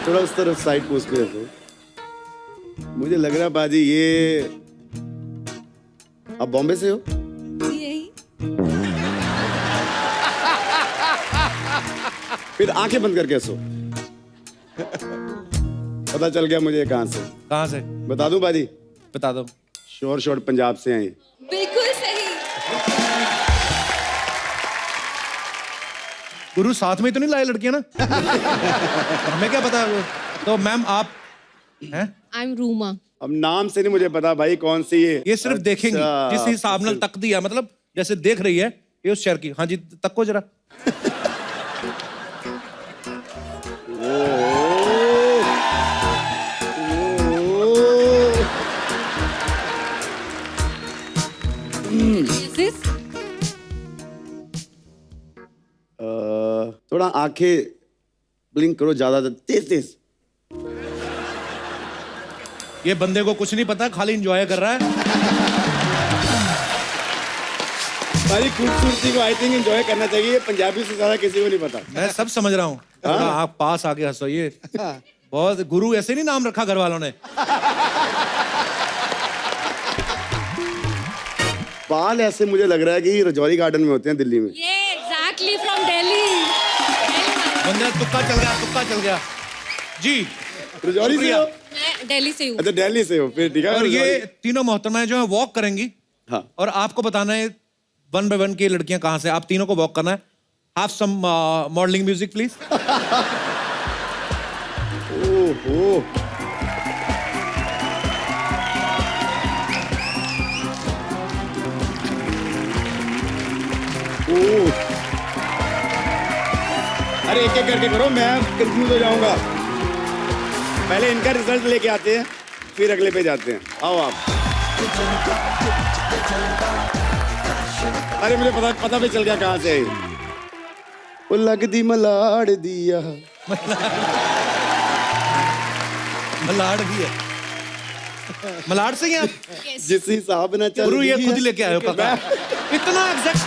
थोड़ा उस तरफ साइड पोस्ट पे हंसो। मुझे लग रहा है बाजी ये आप बॉम्बे से हो? फिर आंखें बंद करके हंसो। पता चल गया मुझे कहां से। कहाँ से? बता दूं बाजी? बता दो। श्योर शॉट पंजाब से आए। बिल्कुल सही। गुरु साथ में तो नहीं लाए लड़कियां ना? हमें क्या पता वो। तो मैम आप हैं? I am Ruma. अब नाम से नहीं मुझे पता भाई कौन सी ये सिर्फ देखेंगी जिस हिसाब ਨਾਲ तक दिया, मतलब जैसे देख रही है ये उस शहर की। हाँ जी तको जरा। थोड़ा आंखें ब्लिंक करो, ज्यादा तेज तेज। ये बंदे को कुछ नहीं पता, खाली एंजॉय कर रहा है। भाई खूबसूरती को आई थिंक एंजॉय करना चाहिए, पंजाबी से ज्यादा किसी को नहीं पता। मैं सब समझ रहा हूँ। आप पास आके हंसो, ये बहुत गुरु ऐसे नहीं नाम रखा घर वालों ने। बाल ऐसे मुझे लग रहा है कि रजौरी गार्डन में होते हैं दिल्ली में। ये एग्जैक्टली फ्रॉम दिल्ली। बंदा तुक्का चल गया, तुक्का चल गया जी। रजौरी से हो? मैं दिल्ली से हूँ। अच्छा दिल्ली से हो, फिर ठीक है। और ये तीनों मोहतरमाएं जो है वॉक करेंगी। हाँ। और आपको बताना है 1 by 1 की लड़कियां कहाँ से, आप तीनों को वॉक करना है। Have some modelling music please. ओहो अरे एक एक करके करो, मैं कंफ्यूज हो जाऊंगा। पहले इनका रिजल्ट लेके आते हैं, फिर अगले पे जाते हैं। आओ आप। अरे मुझे पता भी चल गया कहाँ से। वो लगदी मलाड़ दिया। मलाड़ भी है। मलाड़ से ही आप? जिस हिसाब ना चल गुरु ये खुद ही लेके आए हो पक्का। इतना एग्जैक्ट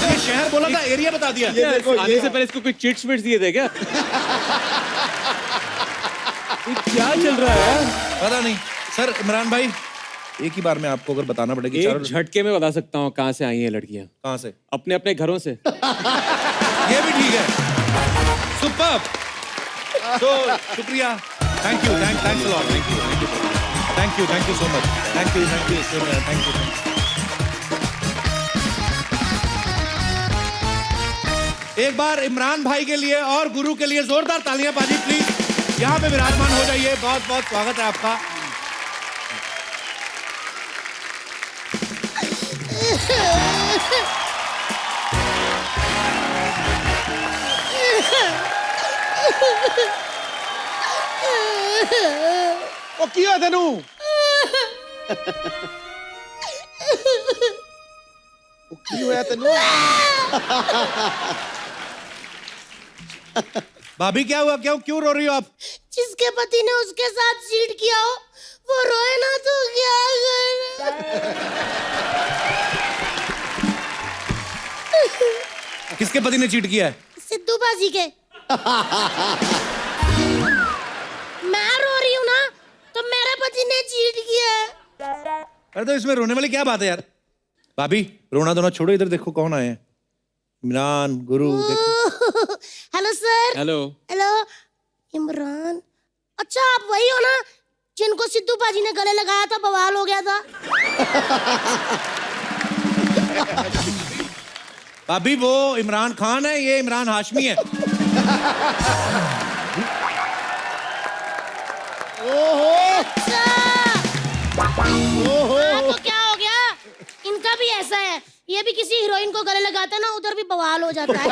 ये शहर बोला था, एरिया बता दिया। ये देखो, आने से पहले इसको कोई चिट्स विट्स दिए थे क्या? क्या चल रहा है? पता नहीं सर। इमरान भाई एक ही बार में आपको अगर बताना पड़ेगी, एक झटके में बता सकता हूँ कहाँ से आई हैं लड़कियाँ। कहाँ से? अपने अपने घरों से। ये भी ठीक है। सुपर। तो शुक्रिया, thank you, thanks a lot, thank you so much, thank you so much, thank you. एक बार इमरान भाई के लिए और गुरु के लिए जोरदार तालियां बाजी प्लीज। यहाँ पे विराजमान हो जाइए, बहुत बहुत स्वागत है आपका। ओ की होया तेनू? ओ की होया तेनू? भाभी क्या हुआ, क्यों रो रही हो आप? जिसके पति ने उसके साथ चीट किया हो वो रोए ना तो क्या करे? किसके पति ने चीट किया है? सिद्धू बाजी के। मैं रो रही हूँ ना तो मेरे पति ने चीट किया है। अरे तो इसमें रोने वाली क्या बात है यार? भाभी रोना धोना छोड़ो, इधर देखो कौन आए हैं। इमरान, गुरु देखो। Hello sir. Hello. Hello Imran. अच्छा आप वही हो ना जिनको सिद्धू बाजी ने गले लगाया था, बवाल हो गया था? भाभी वो इमरान खान है, ये इमरान हाशमी है। अच्छा। हाँ, तो क्या हो गया? इनका भी ऐसा है, ये भी किसी हीरोइन को गले लगाता है ना, उधर भी बवाल हो जाता है।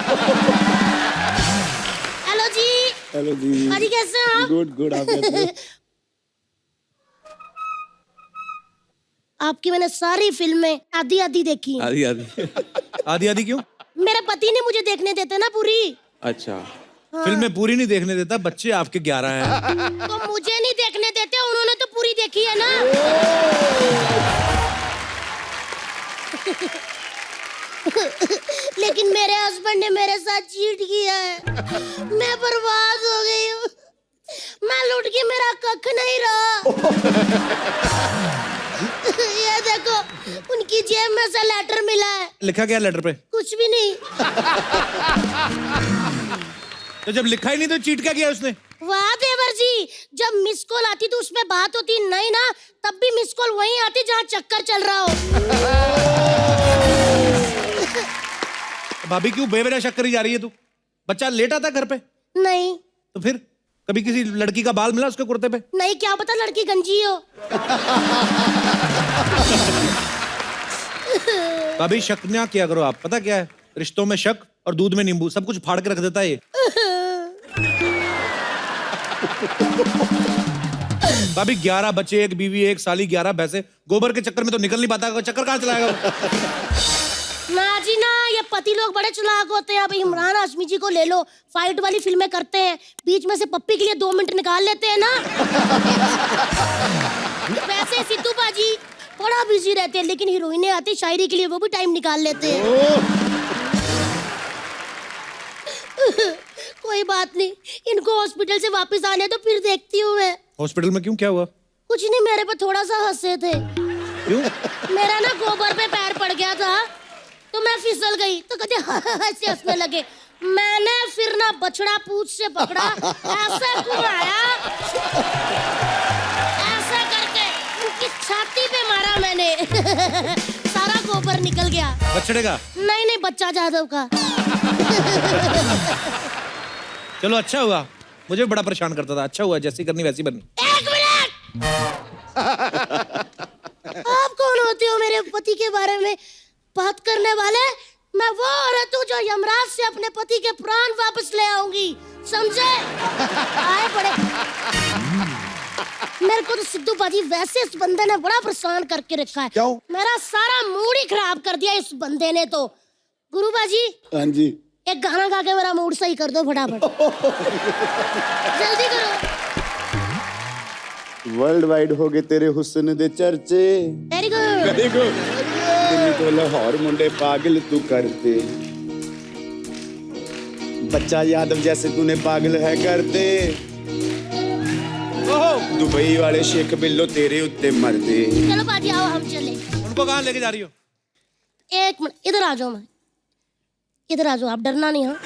हेलो जी। हेलो जी। अजी कैसे हैं आप? गुड आप कैसे हो? आपकी मैंने सारी फिल्में आधी आधी देखी हैं। आदि आदि। आधी आधी क्यों? मेरे पति ने मुझे देखने देते ना पूरी। अच्छा। फिल्में पूरी नहीं देखने देता, बच्चे आपके 11 हैं। तो मुझे नहीं देखने देते, उन्होंने तो पूरी देखी है ना। लेकिन मेरे हस्बैंड ने मेरे साथ चीट किया है। मैं बर्बाद हो गई हूँ। मैं लुट के मेरा कख नहीं रहा। ये देखो उनकी जेब में से लेटर मिला है। लिखा क्या लेटर पे? कुछ भी नहीं। तो जब लिखा ही नहीं तो चीट क्या किया उसने? वाह देवर जी, जब मिस कॉल आती तो उसमें बात होती, नहीं ना तब भी मिस कॉल वहीं आती जहाँ चक्कर चल रहा हो। भाभी क्यों बेवजह शक करी जा रही है तू? बच्चा लेटा था घर पे? नहीं। तो फिर कभी किसी लड़की का बाल मिला उसके कुर्ते पे? नहीं, क्या पता लड़की गंजी हो। भाभी शक ना किया करो आप, पता क्या है रिश्तों में शक और दूध में नींबू सब कुछ फाड़ के रख देता है ये। भाभी 11 बच्चे, एक बीवी, एक साली, 11 भैंसे, गोबर के चक्कर में तो निकल नहीं पाता, चक्कर कहाँ चलाएगा वो? ना जी ना, ये पति लोग बड़े चालाक होते हैं। अब इमरान हाशमी जी को ले लो, फाइट वाली फिल्में करते हैं, बीच में से पप्पी के लिए 2 मिनट निकाल लेते हैं ना। वैसे सिद्धू पाजी बड़ा बिजी रहते हैं, लेकिन हीरोइनें आती शायरी के लिए वो भी टाइम निकाल लेते हैं। कोई बात नहीं, इनको हॉस्पिटल से वापस आने तो फिर देखती हूँ मैं। हॉस्पिटल में क्यों, क्या हुआ? कुछ नहीं, मेरे पे थोड़ा सा हंसे थे। क्यों? मेरा ना गोबर पे पैर पड़ गया था तो मैं फिसल गई, तो कहते ऐसे हंसने लगे। मैंने फिर ना बछड़ा पूंछ से पकड़ा, ऐसे घुमाया, ऐसे करके उनकी छाती पे मारा मैंने। सारा गोबर निकल गया। बछड़े का? नहीं नहीं, बच्चा जादव का। चलो अच्छा हुआ, मुझे बड़ा परेशान करता था। अच्छा हुआ, जैसी करनी वैसी बननी। एक मिनट, आप कौन होते हो मेरे पति के बारे में बात करने वाले? मैं वो औरत हूँ जो यमराज से अपने पति के प्राण वापस ले आऊंगी, समझे? आए बड़े। मेरे को तो सिद्धू पाजी वैसे इस बंदे ने बड़ा परेशान करके रखा है। क्यों? मेरा सारा मूड ही खराब कर दिया इस बंदे ने तो। गुरु बाजी, हाँ जी, एक गाना गा के मेरा मूड सही कर दो फटाफट। जल्दी करो। वर्ल्ड वाइड हो गए तेरे हुस्न दे चर्चे, very good. Very good. Delhi तो लाहौर मुंडे पागल तू करते, बच्चा यादव जैसे तूने पागल है करते, दुबई वाले शेख बिल्लो तेरे उत्ते मरते। चलो बाजी आओ हम चले। उनको कहाँ लेके जा रही हो? एक मिनट, इधर आ जाओ। मैं इधर आ जाओ, आप डरना नहीं। हाँ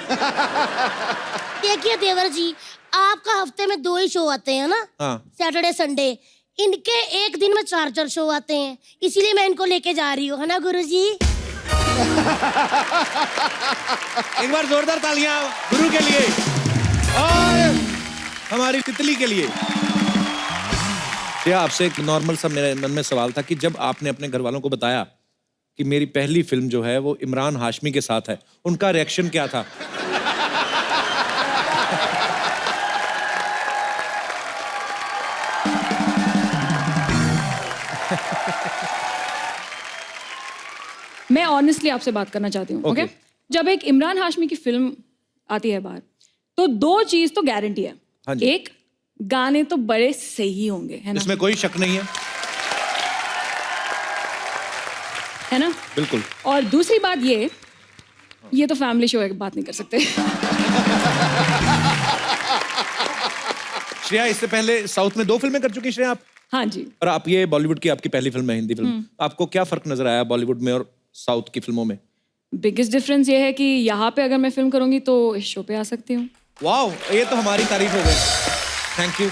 देखिए देवर जी, आपका हफ्ते में 2 ही शो आते हैं ना, हाँ। Saturday Sunday. इनके एक दिन में 4 शो आते हैं, इसीलिए मैं इनको लेके जा रही हूँ, है ना गुरुजी? एक बार जोरदार तालियां गुरु के लिए और हमारी तितली के लिए। आपसे एक नॉर्मल सा मेरे मन में सवाल था कि जब आपने अपने घर वालों को बताया कि मेरी पहली फिल्म जो है वो इमरान हाशमी के साथ है, उनका रिएक्शन क्या था? मैं ऑनेस्टली आपसे बात करना चाहती हूँ, ओके? जब एक इमरान हाशमी की फिल्म आती है बाहर, तो 2 चीज तो गारंटी है। हाँ जी। एक, गाने तो बड़े सही होंगे, है ना? इसमें कोई शक नहीं है, है ना? बिल्कुल। और दूसरी बात ये तो फैमिली शो है, बात नहीं कर सकते। श्रेया इससे पहले साउथ में 2 फिल्में कर चुकी श्रेया आप? हाँ जी। और आप ये बॉलीवुड की आपकी पहली फिल्म है, हिंदी फिल्म। आपको क्या फर्क नजर आया बॉलीवुड में और साउथ की फिल्मों में? बिगेस्ट डिफरेंस ये है कि यहाँ पे अगर मैं फिल्म करूंगी तो इस शो पे आ सकती हूँ। वाओ, ये तो हमारी तारीफ हो गई, थैंक यू।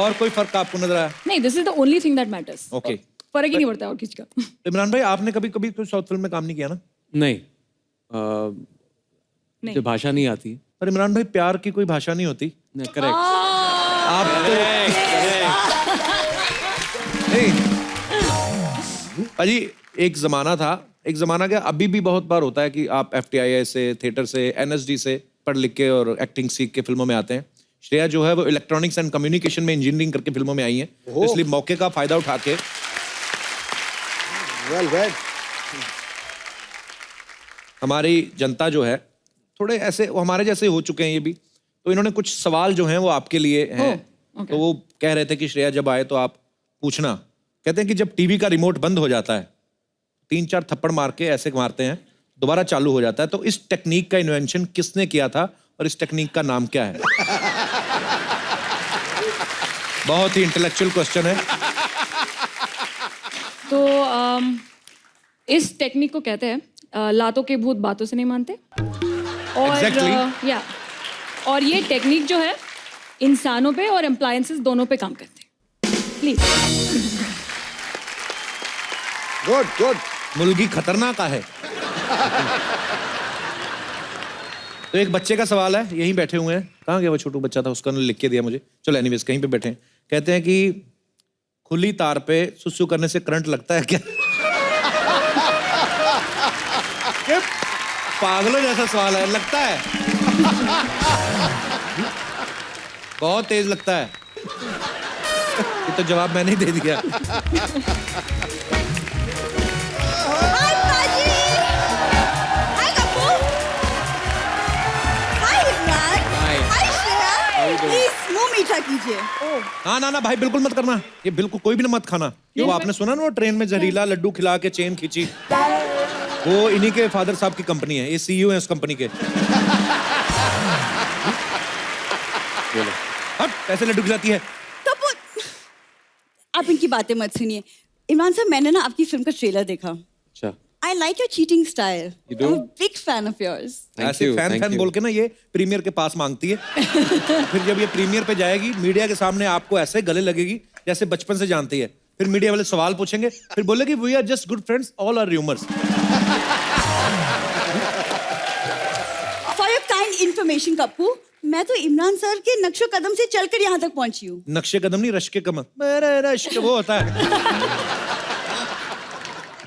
और कोई फर्क आपको नजर आया? नहीं, this is the only thing that matters. Okay, फर्क ही नहीं पड़ता और किसी का। इमरान भाई आपने कभी कभी कोई साउथ फिल्म में काम नहीं किया ना? नहीं, मुझे भाषा नहीं आती। पर इमरान भाई प्यार की कोई भाषा नहीं होती। करेक्ट। आप तो नहीं अजी, एक जमाना था, एक जमाना क्या अभी भी बहुत बार होता है कि आप FTII से, थिएटर से, NSD से पढ़ लिख के और एक्टिंग सीख के फिल्मों में आते हैं। श्रेया जो है वो इलेक्ट्रॉनिक्स एंड कम्युनिकेशन में इंजीनियरिंग करके फिल्मों में आई हैं, इसलिए मौके का फायदा उठा के हमारी जनता जो है थोड़े ऐसे वो हमारे जैसे हो चुके हैं ये भी, तो इन्होंने कुछ सवाल जो हैं वो आपके लिए हैं। तो वो कह रहे थे कि श्रेया जब आए तो आप पूछना। कहते हैं कि जब टीवी का रिमोट बंद हो जाता है, 3-4 थप्पड़ मार के ऐसे मारते हैं, दोबारा चालू हो जाता है, तो इस टेक्निक का इन्वेंशन किसने किया था और इस टेक्निक का नाम क्या है? बहुत ही इंटेलेक्चुअल क्वेश्चन है। तो इस टेक्निक को कहते हैं लातों के भूत बातों से नहीं मानते। और Exactly. और ये टेक्निक जो है इंसानों पे और एम्प्लायंसेस दोनों पे काम करते हैं। प्लीज। Good good. मुर्गी खतरनाक है। तो एक बच्चे का सवाल है, यहीं बैठे हुए हैं, कहाँ गया वो छोटू बच्चा था, उसका लिख के दिया मुझे। चलो एनीवेज कहीं पे बैठे हैं। कहते हैं कि खुली तार पे सुसु करने से करंट लगता है क्या? पागलों जैसा सवाल है, लगता है बहुत तेज लगता है। ये तो जवाब मैंने ही दे दिया। हाय पाजी, हाय कपूर, हाय इमरान, हाय श्रेया, प्लीज मुंह मीठा कीजिए। ना ना ना भाई बिल्कुल मत करना, ये बिल्कुल कोई भी ना मत खाना। वो आपने सुना ना वो ट्रेन में जहरीला लड्डू खिला के चेन खींची, वो इन्हीं के फादर साहब की कंपनी है, ये सीईओ है उस कंपनी के। हट, कैसे लड्डू खिलाती है? कपूर, आप इनकी बातें मत सुनिए। इमरान साहब, मैंने ना आपकी फिल्म का ट्रेलर देखा। अच्छा, I like your cheating style. You do? I'm a big fan of yours. ऐसे फैन बोल के ना ये प्रीमियर के पास मांगती है। फिर जब ये प्रीमियर पे जाएगी मीडिया के सामने आपको ऐसे गले लगेगी जैसे बचपन से जानती है। फिर मीडिया वाले सवाल पूछेंगे, फिर बोलेगी we are just good friends, all are rumours. For your kind information, Kappu, मैं तो इमरान सर के नक्शो कदम से चलकर यहाँ तक पहुंची हूँ। नक्शे कदम नहीं, रश्के कमर। मेरे रश्क वो होता है।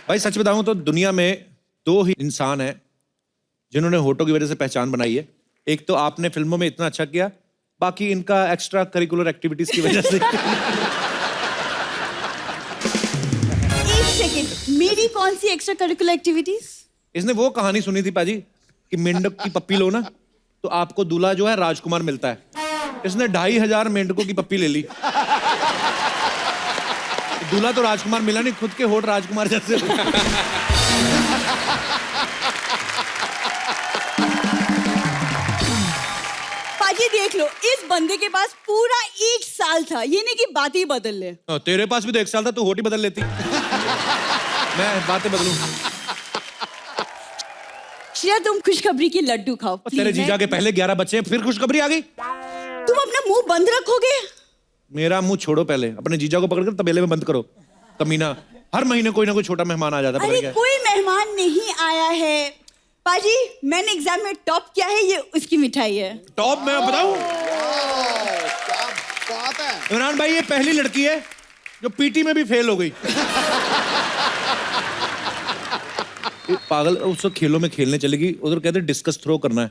भाई सच बताऊं तो दुनिया में दो ही इंसान हैं जिन्होंने होठों की वजह से पहचान बनाई है। एक तो आपने फिल्मों में इतना अच्छा किया, बाकी इनका एक्स्ट्रा करिकुलर एक्टिविटीज की वजह से। एक सेकंड, मेरी कौन सी एक्स्ट्रा करिकुलर एक्टिविटीज? इसने वो कहानी सुनी थी पाजी कि मेंढक की पप्पी लो ना तो आपको दूल्हा जो है राजकुमार मिलता है। इसने 2500 मेंढकों की पप्पी ले ली, दूल्हा तो राजकुमार मिला नहीं, खुद के होठ राजकुमार जैसे। पाजी देख लो, इस बंदे के पास पूरा 1 साल था, ये नहीं कि बात ही बदल ले। तेरे पास भी तो 1 साल था, तू होठ ही बदल लेती। मैं बातें बदलूं? श्रेया, तुम खुशखबरी की लड्डू खाओ। तेरे जीजा के पहले 11 बच्चे, फिर खुशखबरी आ गई। तुम अपना मुंह बंद रखोगे? मेरा मुंह छोड़ो, पहले अपने जीजा को पकड़कर तबेले में बंद करो। कमीना, हर महीने कोई ना कोई छोटा मेहमान आ जाता है। अरे कोई मेहमान नहीं आया है पाजी, मैंने एग्जाम में टॉप किया है, ये उसकी मिठाई है। टॉप मैं बताऊं? क्या बात है इमरान भाई, ये पहली लड़की है जो पीटी में भी फेल हो गई। पागल, उस खेलों में खेलने चलेगी, उधर कहते डिस्कस थ्रो करना है,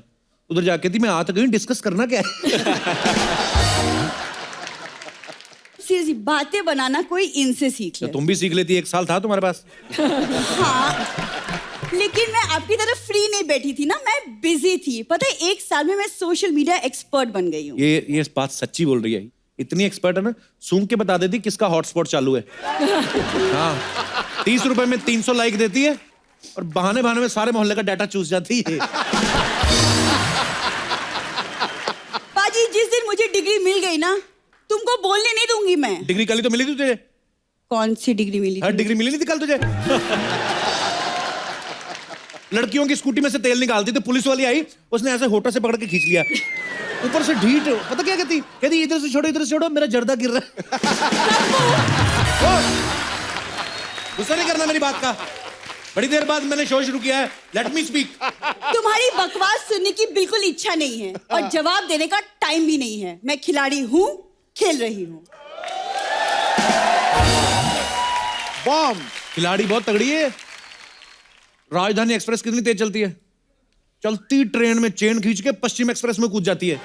उधर जाके थी मैं आ तो गई, डिस्कस करना क्या है? सीरियसली, बातें बनाना कोई इनसे सीख ले। तुम भी सीख लेती, 1 साल था तुम्हारे पास। हाँ, लेकिन मैं आपकी तरफ फ्री नहीं बैठी थी ना, मैं बिजी थी। पता है, 1 साल में मैं सोशल मीडिया एक्सपर्ट बन गई हूँ। ये बात सच्ची बोल रही है, इतनी एक्सपर्ट है ना, सूंघ के बता देती किसका हॉटस्पॉट चालू है। हाँ, 30 रुपए में 300 लाइक देती है और बहाने में सारे मोहल्ले का डाटा चूस जाती है। पाजी, जिस दिन मुझे डिग्री मिल गई ना, तुमको बोलने नहीं दूंगी मैं। डिग्री कल ही तो मिली थी तुझे। कौन सी डिग्री मिली? हर डिग्री मिली नहीं थी कल तुझे। लड़कियों की स्कूटी में से तेल निकालती तो पुलिस वाली आई, उसने ऐसे होठों से पकड़ के खींच लिया, ऊपर से ढीठ। पता क्या कहती इधर से छोड़ो, इधर से छोड़ो, मेरा जर्दा गिर रहा है। गुस्सा नहीं करना मेरी बात का, बड़ी देर बाद मैंने शो शुरू किया है, लेट मी स्पीक। तुम्हारी बकवास सुनने की बिल्कुल इच्छा नहीं है और जवाब देने का टाइम भी नहीं है। मैं खिलाड़ी हूँ, खेल रही हूँ। बॉम्ब। खिलाड़ी बहुत तगड़ी है। राजधानी एक्सप्रेस कितनी तेज चलती है? चलती ट्रेन में चेन खींच के पश्चिम एक्सप्रेस में कूद जाती है।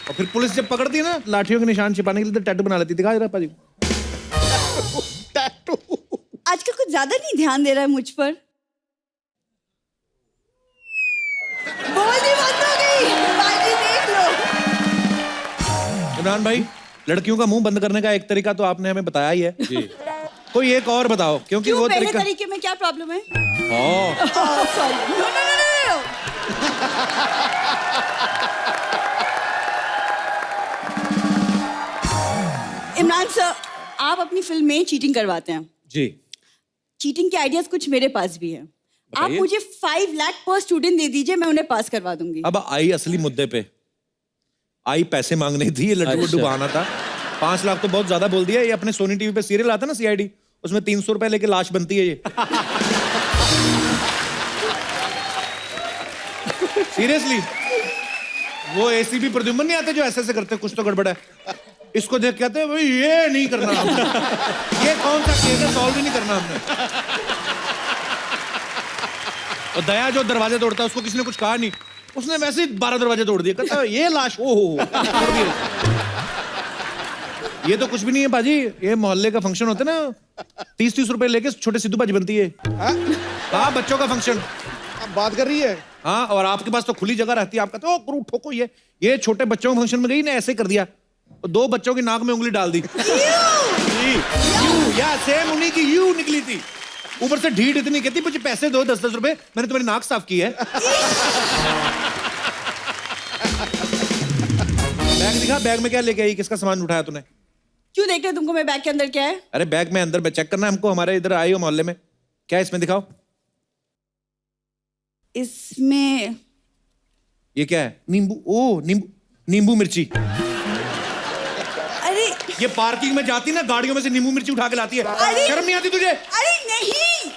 और फिर पुलिस जब पकड़ती है ना, लाठियों के निशान छिपाने के लिए टैटू बना लेती। दिखा जरा पाजी टैटू। आजकल कुछ ज्यादा नहीं ध्यान दे रहा है मुझ पर। बोलनी बंद हो गई। बाजी देख लो। इमरान भाई, लड़कियों का मुंह बंद करने का एक तरीका तो आपने हमें बताया ही है जी। कोई एक और बताओ, क्योंकि वो पहले तरीका। तरीके में क्या प्रॉब्लम है? Sorry, no. इमरान सर, आप अपनी फिल्म में चीटिंग करवाते हैं जी। चीटिंग के आइडियाज कुछ मेरे पास भी हैं। आप मुझे 5 लाख पर स्टूडेंट दे दीजिए, मैं उन्हें पास करवा दूंगी। अब आई असली मुद्दे पे। आई पैसे मांगनी थी, ये लड्डू को डुबाना था। 5 लाख तो बहुत ज्यादा बोल दिया। ये अपने सोनी टीवी पे सीरियल आता ना CID, उसमें 300 रुपए लेके लाश बनती है ये। सीरियसली, वो ACP प्रद्युम्न नहीं आते जो ऐसे करते, कुछ तो गड़बड़ है। इसको देख कहते हैं भाई ये नहीं करना हमने। ये कौन सा केस है, सॉल्व ही नहीं करना हमने। और दया जो दरवाजे तोड़ता है, उसको किसी ने कुछ कहा नहीं, उसने वैसे ही 12 दरवाजे तोड़ दिए। कहता है ये लाश, ओ हो तोड़ दिए। ये तो कुछ भी नहीं है बाजी, ये मोहल्ले का फंक्शन होता है ना, 30-30 रुपए लेके छोटे सिद्धू बाजी बनती है। हाँ, बच्चों का फंक्शन। बात कर रही है। हाँ, और आपके पास तो खुली जगह रहती है, आप कहते हो करूँ ठोको ये छोटे बच्चों के फंक्शन में गई ना, ऐसे कर दिया, तो 2 बच्चों की नाक में उंगली डाल दी। या सेम उन्हीं की यू निकली थी, ऊपर से ढीठ इतनी, कहती मुझे पैसे दो 10-10 रुपए, मैंने तुम्हारी नाक साफ की है। बैग दिखा, बैग में क्या लेके आई, किसका सामान उठाया तूने? क्यों देख रहे तुमको मैं बैग के अंदर क्या है? अरे बैग में अंदर में चेक करना हमको, हमारे इधर आए हो मोहल्ले में, क्या है इसमें दिखाओ। इसमें ये क्या है? नींबू, ओ नींबू मिर्ची। अरे ये पार्किंग में जाती ना गाड़ियों में से नींबू मिर्ची उठा के लाती है, शर्म नहीं आती तुझे? अरे नहीं,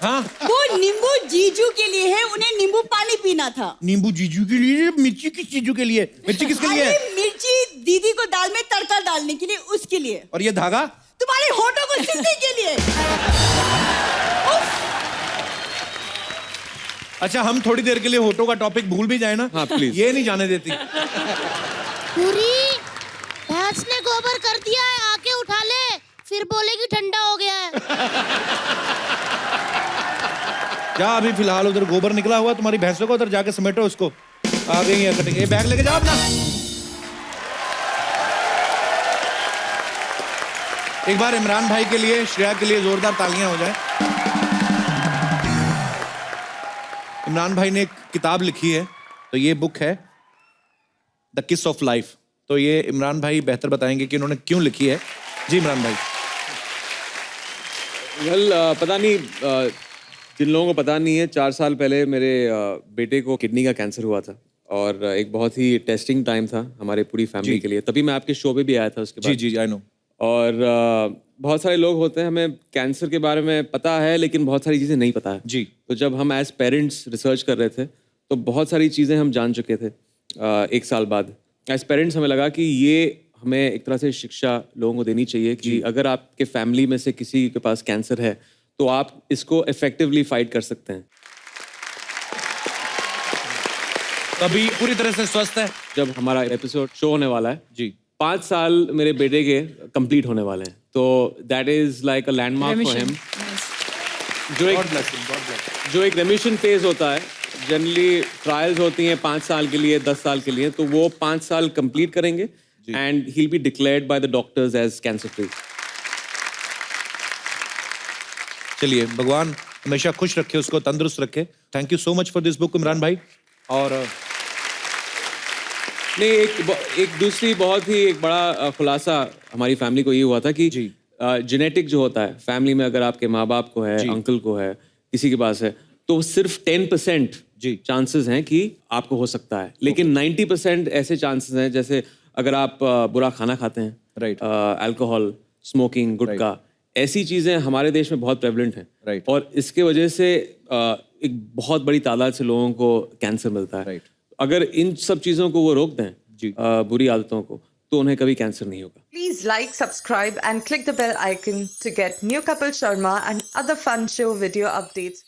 हाँ, वो नींबू जीजू के लिए है, उन्हें नींबू पानी पीना था। नींबू जीजू के लिए, मिर्ची किस चीजू के लिए? मिर्ची किसके लिए है? अरे मिर्ची दीदी को दाल में तड़का डालने के लिए, उसके लिए। और ये धागा? तुम्हारे होठों को सिलने के लिए। अच्छा, हम थोड़ी देर के लिए होठों का टॉपिक भूल भी जाए ना। हाँ, प्लीज। ये नहीं जाने देती। पूरी भैंस ने गोबर कर दिया है, आके उठा ले, फिर बोलेगी ठंडा हो गया है। क्या अभी फिलहाल उधर गोबर निकला हुआ तुम्हारी भैंसों को, उधर जाके समेटो उसको, आ गई है कटिंग। ये बैग लेके जाओ अपना। एक बार इमरान भाई के लिए, श्रेया के लिए जोरदार तालियां हो जाए। इमरान भाई ने एक किताब लिखी है, तो ये बुक है द किस ऑफ लाइफ। तो ये इमरान भाई बेहतर बताएंगे कि उन्होंने क्यों लिखी है। जी इमरान भाई। वेल, पता नहीं, जिन लोगों को पता नहीं है, 4 साल पहले मेरे बेटे को किडनी का कैंसर हुआ था, और एक बहुत ही टेस्टिंग टाइम था हमारे पूरी फैमिली के लिए। तभी मैं आपके शो पे भी आया था उसके बाद। जी आई नो। और बहुत सारे लोग होते हैं, हमें कैंसर के बारे में पता है लेकिन बहुत सारी चीज़ें नहीं पता है। जी। तो जब हम एज पेरेंट्स रिसर्च कर रहे थे तो बहुत सारी चीज़ें हम जान चुके थे। 1 साल बाद एज पेरेंट्स हमें लगा कि ये हमें एक तरह से शिक्षा लोगों को देनी चाहिए कि अगर आपके फैमिली में से किसी के पास कैंसर है तो आप इसको इफेक्टिवली फाइट कर सकते हैं। अभी पूरी तरह से स्वस्थ है। जब हमारा एपिसोड शो होने वाला है जी, 5 साल मेरे बेटे के कंप्लीट होने वाले हैं, तो that is like a landmark for him. जो एक रेमिशन फेज होता है, जनरली ट्रायल्स होती हैं 5 साल के लिए, 10 साल के लिए, तो वो 5 साल कंप्लीट करेंगे and he will be declared by the doctors as cancer free. चलिए, भगवान हमेशा खुश रखे उसको, तंदुरुस्त रखे। Thank you so much for this book Imran भाई। और नहीं, एक दूसरी बहुत ही एक बड़ा खुलासा हमारी फैमिली को ये हुआ था कि जेनेटिक जो होता है फैमिली में, अगर आपके माँ बाप को है, अंकल को है, किसी के पास है, तो सिर्फ 10% चांसेस हैं कि आपको हो सकता है, लेकिन 90% ऐसे चांसेस हैं, जैसे अगर आप बुरा खाना खाते हैं, राइट, अल्कोहल, स्मोकिंग, गुटखा, ऐसी चीज़ें हमारे देश में बहुत प्रेवलेंट हैं, राइट, और इसके वजह से एक बहुत बड़ी तादाद से लोगों को कैंसर मिलता है। राइट। अगर इन सब चीज़ों को वो रोक दें, बुरी आदतों को, तो उन्हें कभी कैंसर नहीं होगा। Please like, subscribe and click the bell icon to get new Kapil Sharma and other fun show video updates.